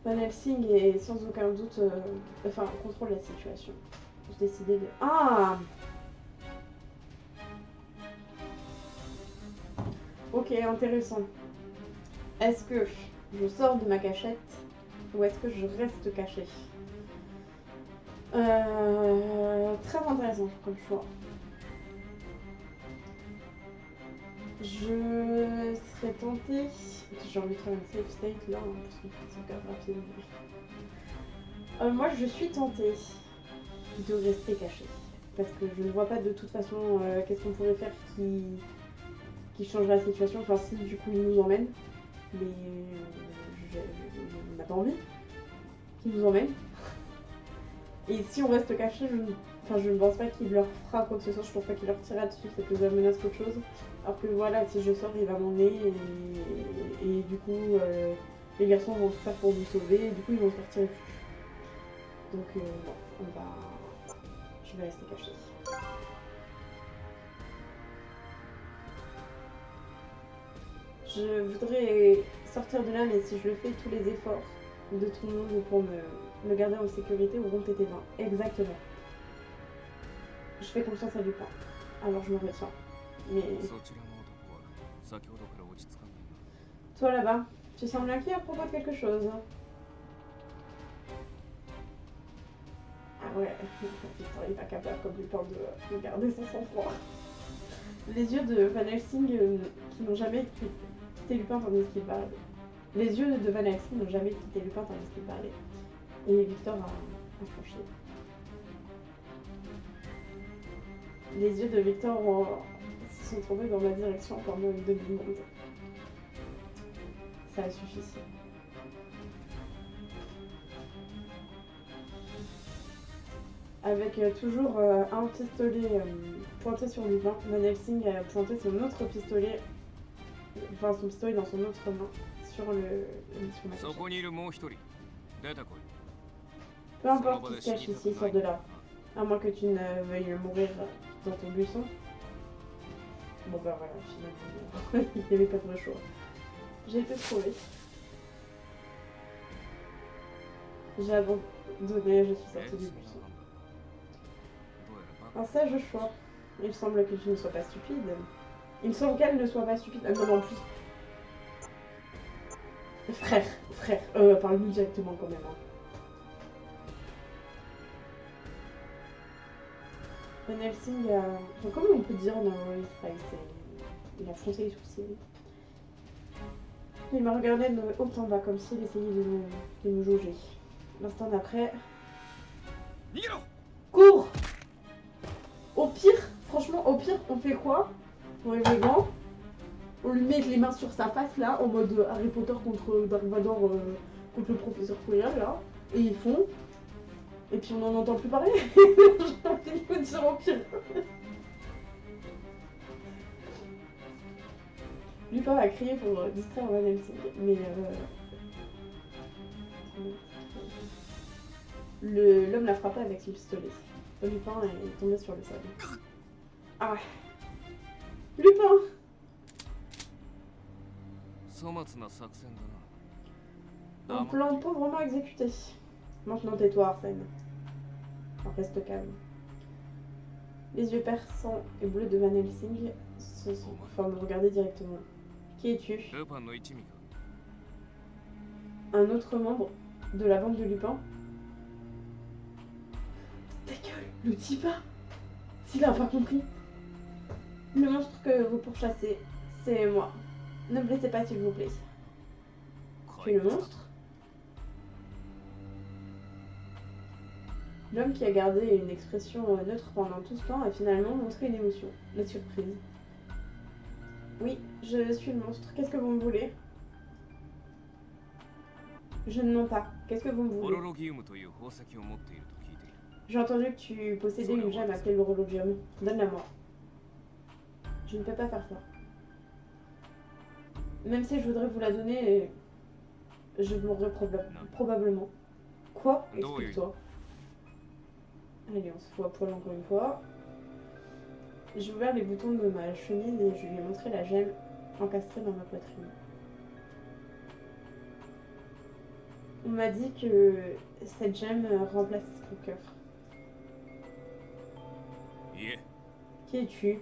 Van Helsing est sans aucun doute... contrôle la situation. J'ai décidé de... Ah! Ok, intéressant. Est-ce que je sors de ma cachette ou est-ce que je reste caché? Très intéressant comme choix. Je serais tentée... J'ai envie de faire une safe state là, hein, parce qu'on fait ça rapidement. Moi je suis tentée de rester cachée. Parce que je ne vois pas de toute façon qu'est-ce qu'on pourrait faire qui changerait la situation. Enfin si du coup il nous emmène. Mais on n'a pas envie qu'il nous emmène. Et si on reste caché, je ne pense pas qu'il leur fera quoi que ce soit, je pense pas qu'il leur tirera dessus, c'est plus de la menace qu'autre chose. Alors que voilà, si je sors, il va m'emmener et du coup, les garçons vont tout faire pour nous sauver et du coup, ils vont se faire tirer dessus. Donc, bon, je vais rester caché. Je voudrais sortir de là, mais si je le fais, tous les efforts de tout le monde pour me garder en sécurité auront été vains. Exactement. Je fais confiance à Lupin. Alors je me retiens. Mais... そちらの男は先ほどから落ち着かないな Toi là-bas, tu sembles inquiet à propos de quelque chose. Ah ouais, Victor il est pas capable comme Lupin de garder son sang-froid. Les yeux de Van Helsing qui n'ont jamais quitté Lupin tandis qu'il parlait. Les yeux de Van Helsing n'ont jamais quitté Lupin tandis qu'il parlait. Et Victor a franchi. Les yeux de Victor se sont tournés dans ma direction pendant une demi-seconde. Ça a suffi. Avec toujours un pistolet pointé sur Lupin, Van Helsing a pointé son autre pistolet, enfin son pistolet dans son autre main, sur ma そ cachette. こにいるもう一人出てこい Peu importe qui se cache ici, sors de là. À moins que tu ne veuilles mourir dans ton buisson. Bon bah voilà, finalement, il n'y avait pas de vrai choix. J'ai été trouvée. J'ai abandonné, je suis え sortie du そんな buisson. なんだどうやらバカ Un sage choix. Il semble que tu ne sois pas stupide. Il semble qu'elle ne soit pas stupide. Ah non, en plus. Frère, parle-nous directement quand même. Hein. Van Helsing a... Enfin, comment on peut dire dans Royal Spice, il a foncé les sourcils. Il m'a regardé de haut en bas comme s'il essayait de me jauger. L'instant d'après... 逃げろ Cours! Au pire, franchement, au pire, on fait quoi? On enlève les gants, on lui met les mains sur sa face là, en mode Harry Potter contre Dark Vador, contre le professeur Quirrell là, et ils font. Et puis on n'en entend plus parler. J'ai envie de me dire au pire. Lupin a crié pour distraire Van Helsing, mais l'homme l'a frappé avec son pistolet. Lupin est tombé sur le sol. Ah. Lupin! 粗末な作戦だな Un plan pauvrement exécuté. Maintenant tais-toi, Arsène. Enfin, reste calme. Les yeux perçants et bleus de Van Helsing me regarder directement. Qui es-tu? ルパンの一味か Un autre membre de la bande de Lupin? Ta gueule, le dis pas! S'il a pas compris. Le monstre que vous pourchassez, c'est moi. Ne me blessez pas s'il vous plaît. Tu es le monstre? L'homme qui a gardé une expression neutre pendant tout ce temps a finalement montré une émotion, la surprise. Oui, je suis le monstre. Qu'est-ce que vous me voulez? Je ne mens pas. Qu'est-ce que vous me ホ voulez? ロロギウムという宝石を持っていると聞いている。 J'ai entendu que tu possédais une gemme appelée l'horologium. Donne-la moi. Je ne peux pas faire ça. Même si je voudrais vous la donner, je mourrais probablement. Quoi? Explique-toi. Allez, on se fout à poil encore une fois. J'ai ouvert les boutons de ma chemise et je lui ai montré la gemme encastrée dans ma poitrine. On m'a dit que cette gemme remplace mon cœur. いえ、 Qui es-tu?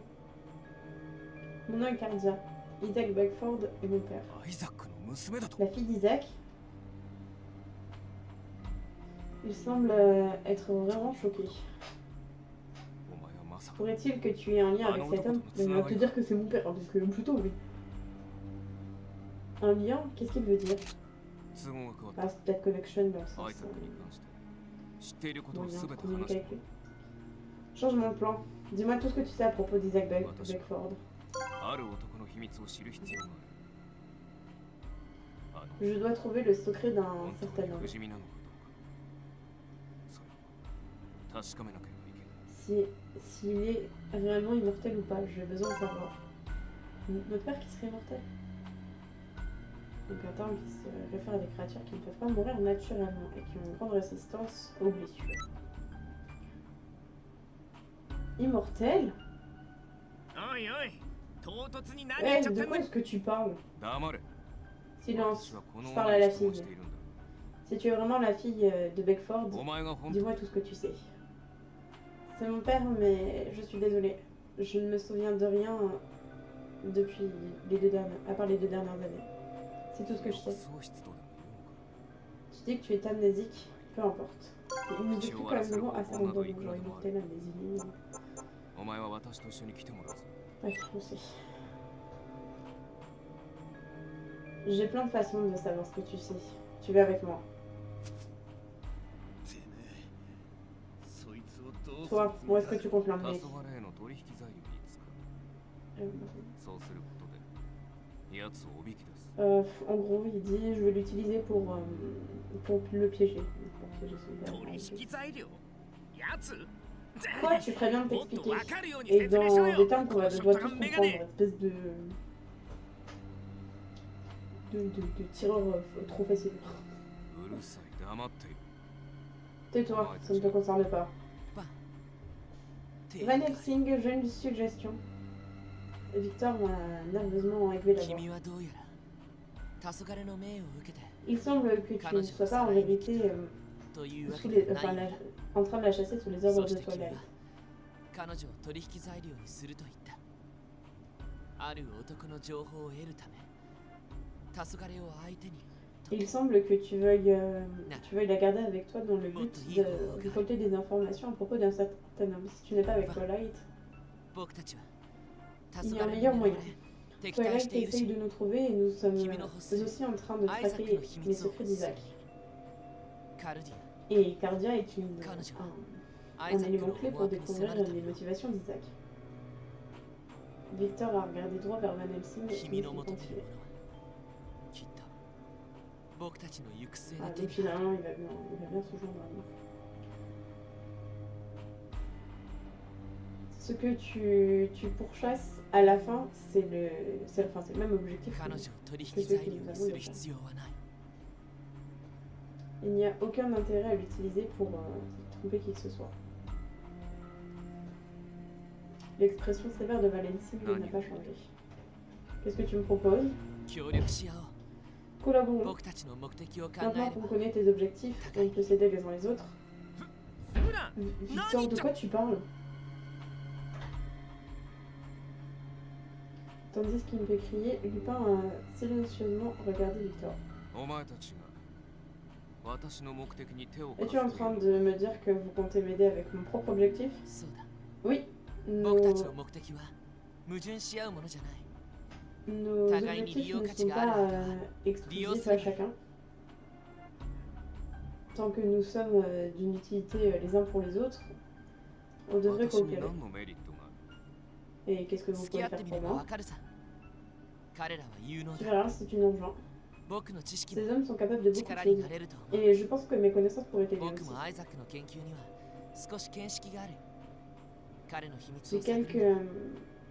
Mon nom est Cardia. Isaac Beckford est mon père. アイザックの娘だと。 La fille d'Isaac. Il semble être vraiment choqué. お前はまさか Pourrait-il que tu aies un lien avec cet homme? Mais on va te dire que c'est mon père, hein, parce que plutôt oui. Un lien? Qu'est-ce qu'il veut dire? 都合が変わっ Ah, c'est peut-être connection dans le た。アイ sens. ザックに関して知っていることを Bon, il y a 全 un て communiqué 話して avec lui. Changement de plan. Dis-moi tout ce que tu sais à propos d'Isaac Beckford. ある男の秘密を知る必要がある。 Je dois trouver le secret d'un 本当 certain に homme. 不死身なのかどうか。それを確かめなければいけない。 S'il est réellement immortel ou pas, j'ai besoin de savoir. Notre père qui serait immortel? Donc un terme qui se réfère à des créatures qui ne peuvent pas mourir naturellement et qui ont une grande résistance aux blessures. Immortel? おいおい、唐突に何 Eh, 言っちゃっ de てん quoi だ。 est-ce que tu parles? 黙れ。 Silence. 私はこの Je 女 parle à la に質問 fille. しているんだ。 Si tu es vraiment la fille de Beckford, お前が本当 dis-moi tout ce que tu sais. C'est mon père, mais je suis désolée. Je ne me souviens de rien depuis les deux dernières, à part les 2 dernières années. C'est tout ce que je sais. 喪失とでも言うのか。 Tu dis que tu es amnésique, peu importe. Il me dit plus quand même le mot assez random, genre immortel, amnésie. お前は私と一緒に来てもらうぞ。 Bref, je sais. J'ai plein de façons de savoir ce que tu sais. Tu vas avec moi. てめえそいつをどうする Toi, つ où もり est-ce だ que tu comptes 黄 l'emmener? 昏の取引材料に使う。そうすることで奴をおびき出す。 En gros, il dit je vais l'utiliser pour le piéger. Pour piéger son père. 取引材料やつ Quoi, tu ferais bien de もっと t'expliquer. わかるように Et 説明しろ dans よ des termes qu'on va ショ doit ットガ tous ンメガ comprendre, ネ espèce de tireur trop facile. うるさい、黙っている。 Tais-toi, ça ne te concerne pas. て Van Helsing, j'ai une suggestion. Victor m'a nerveusement élevé la voix. 君はどうやら黄昏の命を受けて Il semble que tu ne sois pas en vérité というわ sous け les, では enfin, ない en train de la chasser sous les ordres そし de て君 Twilight. は彼女を取引材料にすると言ったある男の情報を得るため黄昏を相手に Il semble que tu veuilles la garder avec toi dans le but de récolter des informations à propos d'un certain homme. Si tu n'es pas avec Twilight, 僕たちは il 黄 y a un 昏に meilleur 狙わ moyen. れ敵対し Twilight ている essaye し de nous trouver et nous sommes aussi en train de アイザック traquer の秘 les 密を secrets d'Isaac. カルディ Et Cardia est Quand je- un アイザック élément の clé 思 pour 惑に迫 découvrir るた les めの motivations d'Isaac. Victor a regardé droit vers Van Helsing et 君 il の s'est 求める confié. ものはきっと僕たちの行く末 Ah, の手 donc にある finalement, il va bien se joindre à nous. Ce que tu pourchasses à la fin, c'est le même objectif. 彼女を取引材料にする必要はない Il n'y a aucun intérêt à l'utiliser pour tromper qui que ce soit. L'expression sévère de Valencine n'a pas changé. Qu'est-ce que tu me proposes? 協力し合おう Collaborons. 僕たちの目的を考え Maintenant れ qu'on ば connaît tes objectifs, on peut s'aider les uns les autres. フラン Victor, de quoi tu parles? Tandis qu'il me fait crier, Lupin a silencieusement regardé Victor. お前たちが私の目的に手を Es-tu en train de me dire que vous comptez m'aider avec mon propre objectif? そうだ Oui. 僕た Nos, ちの目的は矛盾し合うものじゃない nos objectifs ne sont pas exclusifs à chacun. Tant que nous sommes d'une utilité les uns pour les autres, on devrait 私に coopérer. 何のメリットがある？ Et qu'est-ce que vous 付き pouvez 合って faire み pour ればわ moi? かるさ彼らは有能 Tu だ verras, c'est une urgence. 僕の知識 Ces も hommes sont capables de beaucoup de 力に choses. なれると思う。 Et je pense que mes connaissances pourraient t'aider 僕 aussi. もアイザックの研究には少し見識がある。彼の秘密 J'ai を探 quelques るのに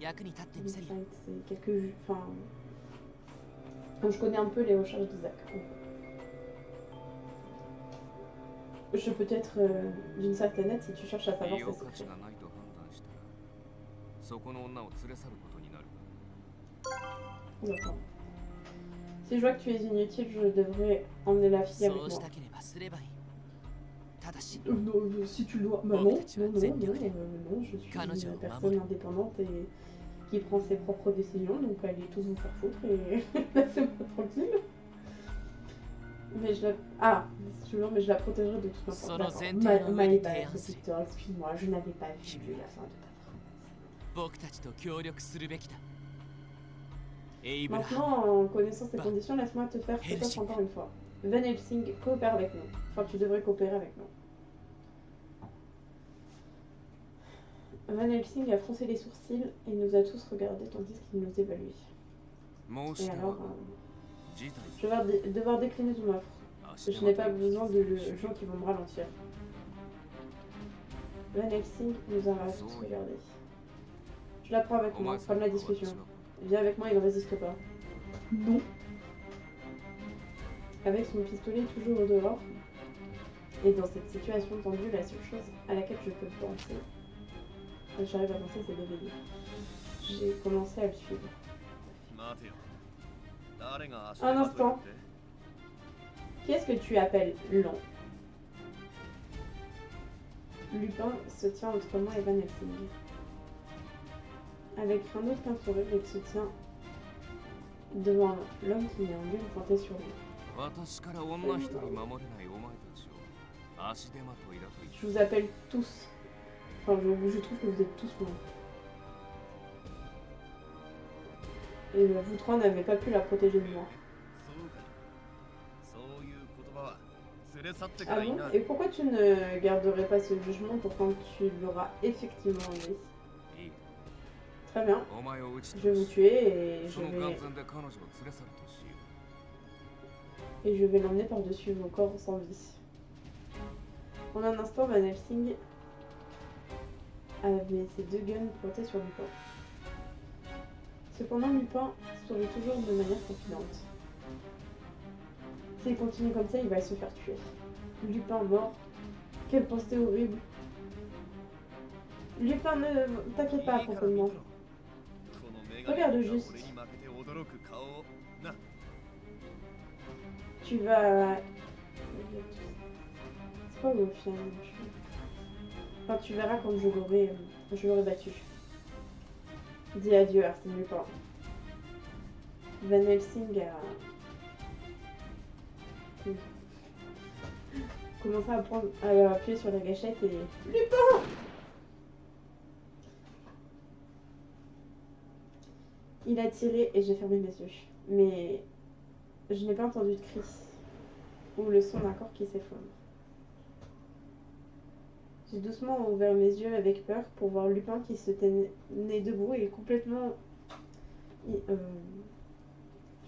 役に立ってみせるよ。 insights et quelques... Enfin... Je connais un peu les recherches d'Isaac. Je peux être d'une certaine aide si tu cherches à 利 savoir 用 ses 価値 secrets. がないと判断したらそこの女を連れ去ることになる。 D'accord. Si je vois que tu es inutile, je devrais emmener la fille そ avec うし moi. たければすればいい。ただし、 Non, si tu le dois... Bah Oh, non, peut-être tu vas non, non, zen non, yoga. non, je suis Kanojo, une maman. personne indépendante et qui prend ses propres décisions, donc allez tous vous faire foutre et laissez-moi tranquille. Mais je la... Ah, si tu veux, mais je la protégerai de toute façon. Sono D'accord. zentai no My ue de bad, teian Victor, excuse-moi, je n'avais pas vu Kimi. la fin de ta phrase. 僕たちと協力するべきだ。エイブラハム、 Maintenant, en connaissant ces Bah. conditions, laisse-moi te faire confiance Helsing. encore une fois. Van Helsing coopère avec nous. Enfin, tu devrais coopérer avec nous. Van Helsing a froncé les sourcils et nous a tous regardés tandis qu'il nous évaluait. 申し Et 出は alors, 辞退 je vais devoir décliner ton offre. 足手 Je ま n'ai と pas い besoin de gens qui vont me ralentir. Van Helsing nous a tous regardés. Je la prends avec お moi, 前さ comme ん la と私 discussion. は Viens avec moi, il ne résiste pas. Non. Avec son pistolet toujours au dehors. Et dans cette situation tendue, la seule chose à laquelle je peux penser, j'arrive à penser, c'est d'éveiller. J'ai commencé à le suivre. 待てよ。誰が足 Un 手まとい instant. って Qu'est-ce que tu appelles long? Lupin se tient entre moi et Van Helsing. Avec un autre qu'un sourire, il se tient devant l'homme qui est en ligne pointé sur lui. 私から女一人守れないお前たちを足手まといだと言って Je vous appelle tous. Enfin, je trouve que vous êtes tous longs. Et vous trois n'avez pas pu la protéger de moi. そうかい。そういう言葉は連れ去ってか Ah らいい bon? な。 Et pourquoi tu ne garderais pas ce jugement pour quand tu l'auras effectivement aimé? いい Très bien. お前を撃ち Je vais vous 倒し tuer et その眼前で彼女を連れ去るとしよう je vais l'emmener par-dessus vos corps sans vie. En un instant, Van Helsing avait ses deux guns pointés sur Lupin. Cependant, Lupin sourit toujours de manière confidente. S'il continue comme ça, il va se faire tuer. Lupin mort. Quelle pensée horrible. Lupin, ne t'inquiète pas à いいから propos de 見 moi. てろ。このメガネ Regarde が juste. 俺に負けて驚く顔をな。 Tu vas... C'est quoi le film? Enfin, tu verras quand je l'aurai battu. Dis adieu, Arsène Lupin. Van Helsing a... commencé à appuyer sur la gâchette et... Lupin! Il a tiré et j'ai fermé mes yeux. Mais je n'ai pas entendu de cri ou le son d'un corps qui s'effondre. J'ai doucement ouvert mes yeux avec peur pour voir Lupin qui se tenait debout et complètement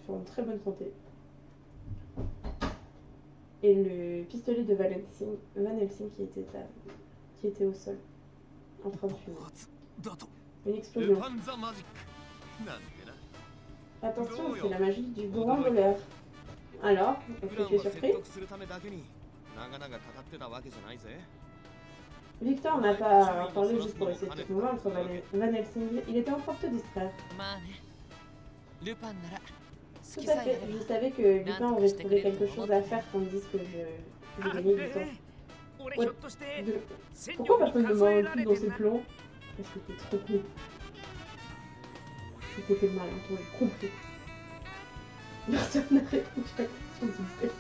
en très bonne santé. Et le pistolet de Van Helsing qui était au sol, en train de fumer. だと Une ル explosion. パンザマジック。なんでな。 Attention, c'est la magie du grand voleur. Alors, est-ce プ que ラン tu es は説 surpris? 得するためだけに長々語ってたわけじゃないぜ。 Victor n'a pas parlé juste pour essayer de te convaincre, Van Helsing. Il était en train de te distraire. まあね。ルパンなら好 Tout き à さえや fait. れ Je ば savais que Lupin aurait trouvé quelque chose à faire tandis que je gagnais du temps. 俺ひょっとして De- 戦 Pourquoi 力に personne ne 数え m'a ら inclus れ dans て ces な plans? Parce que t'es trop con. C'était mal, hein, t'aurais compris. Personne n'a répondu à la question s'il te plaît.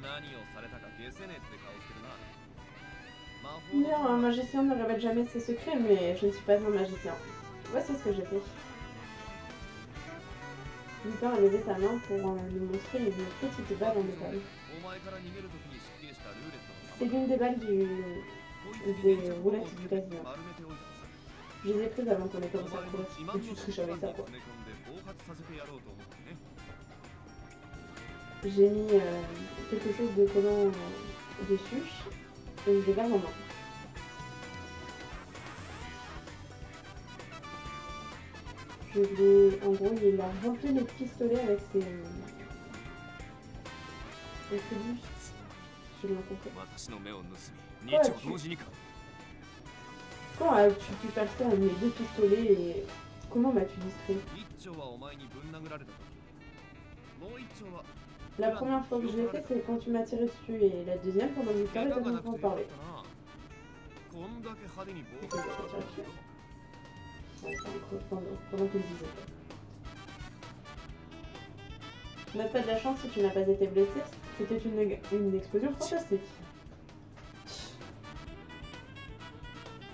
何をされたか消せねえって顔してるな。 Bien, un magicien ne révèle jamais ses secrets, mais je ne suis pas un magicien. Voici ce que j'ai fait. Lupin a levé sa main pour nous montrer une petite balle en métal. お前から逃げるときに失敬したルーレットの C'est l'une des balles des roulettes du casino. 丸めておいたのさ。Je les ai prises avant qu'on ait お commencé à 前の courir. 自 Et 慢 tu の triches 手 avec 段 ça に quoi. 詰め込んで暴発させてやろうと思ってね。 J'ai mis quelque chose de collant dessus et je les garde en main. Je l'ai, en gros, il a rempli les pistolets avec ses bustes. Je l'ai compris. 私の目を盗み2丁同時にか Quand as-tu pu passer à mes 2 pistolets et comment m'as-tu distrait? 一丁はお前にぶん殴られた時、もう一丁は La première fois que je l'ai fait, c'est quand tu m'as tiré dessus et la deuxième pendant que Victor 怪 était 我 en がな train く de てよかっ parler. たな。こんだけ派手に暴 Ok, 発 je した vais と tirer dessus. Ouais, pendant qu'il visait. Tu n'as pas de la chance si tu n'as pas été blessé. C'était une explosion fantastique.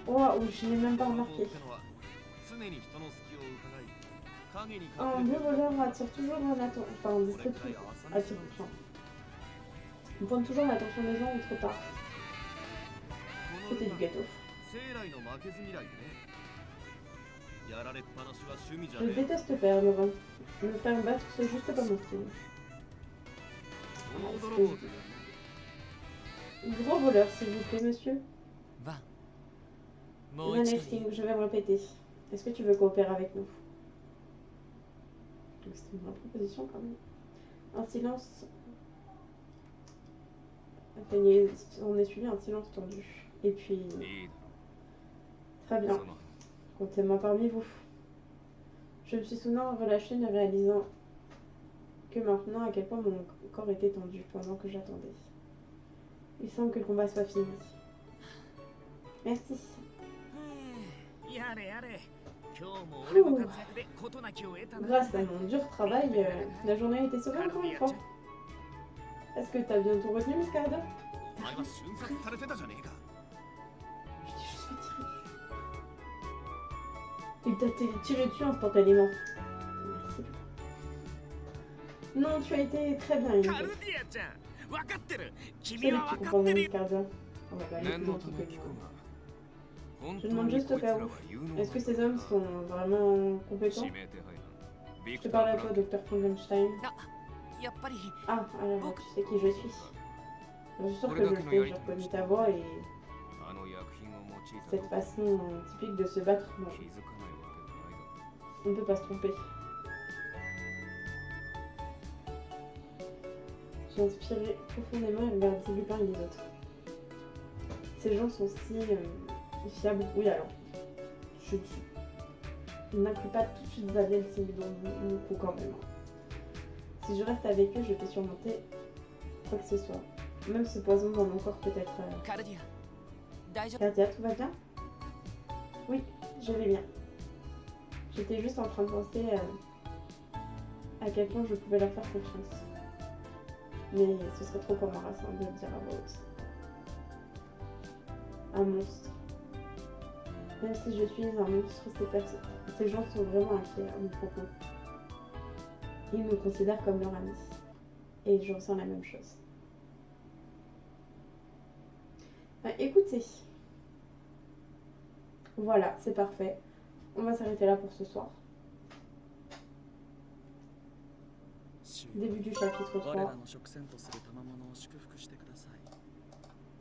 Oh, je n'ai même pas 魔法っ remarqué. てのは常に人の隙を伺い、影に隠 Un れ bon てる voleur attire toujours enfin, un これ discret くらい attire, 朝に enfin, il pointe toujours l'attention des gens trop tard. この C'était 馬 du gâteau. 生来の負けず嫌いでね。やられっぱなしは趣味じゃ Je ねえ。 déteste perdre. Me faire battre, c'est juste pas mon style. 大泥棒とやるね。 Gros voleur, s'il vous plaît, monsieur. バンもう Van 一度でいい Helsing, je vais me répéter. Est-ce que tu veux coopérer avec nous? C'est une vraie proposition quand même. Un silence. On est suivi un silence tendu. Et puis, いい très だ bien. ろその Comptez-moi parmi vous. Je me suis soudain relâchée, ne réalisant que maintenant à quel point mon corps était tendu pendant que j'attendais. Il semble que le combat soit fini. Merci. やれやれ今日も俺の活躍で事なきを得たな Grâce à mon dur travail, la journée a été sauvée encore une fois. Est-ce que t'as bien tout retenu, Miss Cardo? お前は瞬殺されてたじゃねえか。 Je t'ai juste fait tirer. Il t'a tiré dessus instantanément. Merci. Non, tu as été très bien, カ Inès. ルディアちゃん分かってる Je 君 sais は que tu 分か comprends って bien, る Miss Cardo. On va pas aller 念 plus の loin た que め聞く nous. が本 Je 当 demande に juste こ au いつ cas ら où. は有能 Est-ce que な ces hommes sont vraiment compétents? 指名手配犯ビ Je ク te ター・ parle à フラ toi, ンケン docteur Frankenstein. やっぱり Ah, alors tu sais qui je suis. Je suis sûre que je le sais, j'ai reconnu ta voix et あの薬品を用いた cette façon typique de se battre. Non, 気づかないわけがないだろ on ne peut pas se tromper. J'ai inspiré profondément et regardé Lupin et les autres. Ces gens sont si fiables. Oui, alors, je n'inclus pas tout de suite Zadel s'ils donnent le coup quand même. Si je reste avec eux, je peux surmonter quoi que ce soit. Même ce poison dans mon corps peut être... カルディア大丈夫 Katia, tout va bien? Oui, je vais bien. J'étais juste en train de penser à quel point je pouvais leur faire confiance. Mais ce serait trop embarrassant de le dire à voix haute. Un monstre. Même si je suis un monstre, ces gens sont vraiment inquiets à mon propos. Ils nous considèrent comme leurs amis. Et je ressens la même chose. Écoutez. Voilà, c'est parfait. On va s'arrêter là pour ce soir. Début du chapitre 3. 我らの食船とする賜物を祝福してください。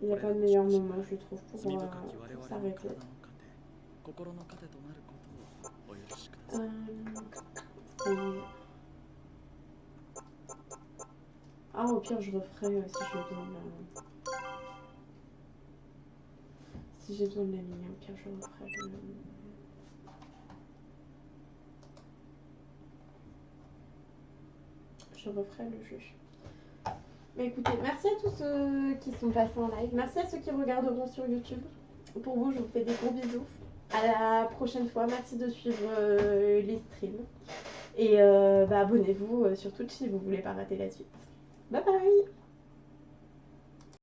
Il n'y a pas de meilleur moment, je trouve, pour 罪深き我々の体 s'arrêter. の糧、心の糧となることをお許しください。 Et- Ah, au pire, je referai si j'ai besoin de... Si j'ai besoin de l'aligner, au pire, je referai. Je referai le jeu. Mais écoutez, merci à tous ceux qui sont passés en live. Merci à ceux qui regarderont sur YouTube. Pour vous, je vous fais des gros bisous. À la prochaine fois. Merci de suivre les streams. Et abonnez-vous sur Twitch si vous voulez pas rater la suite. Bye bye!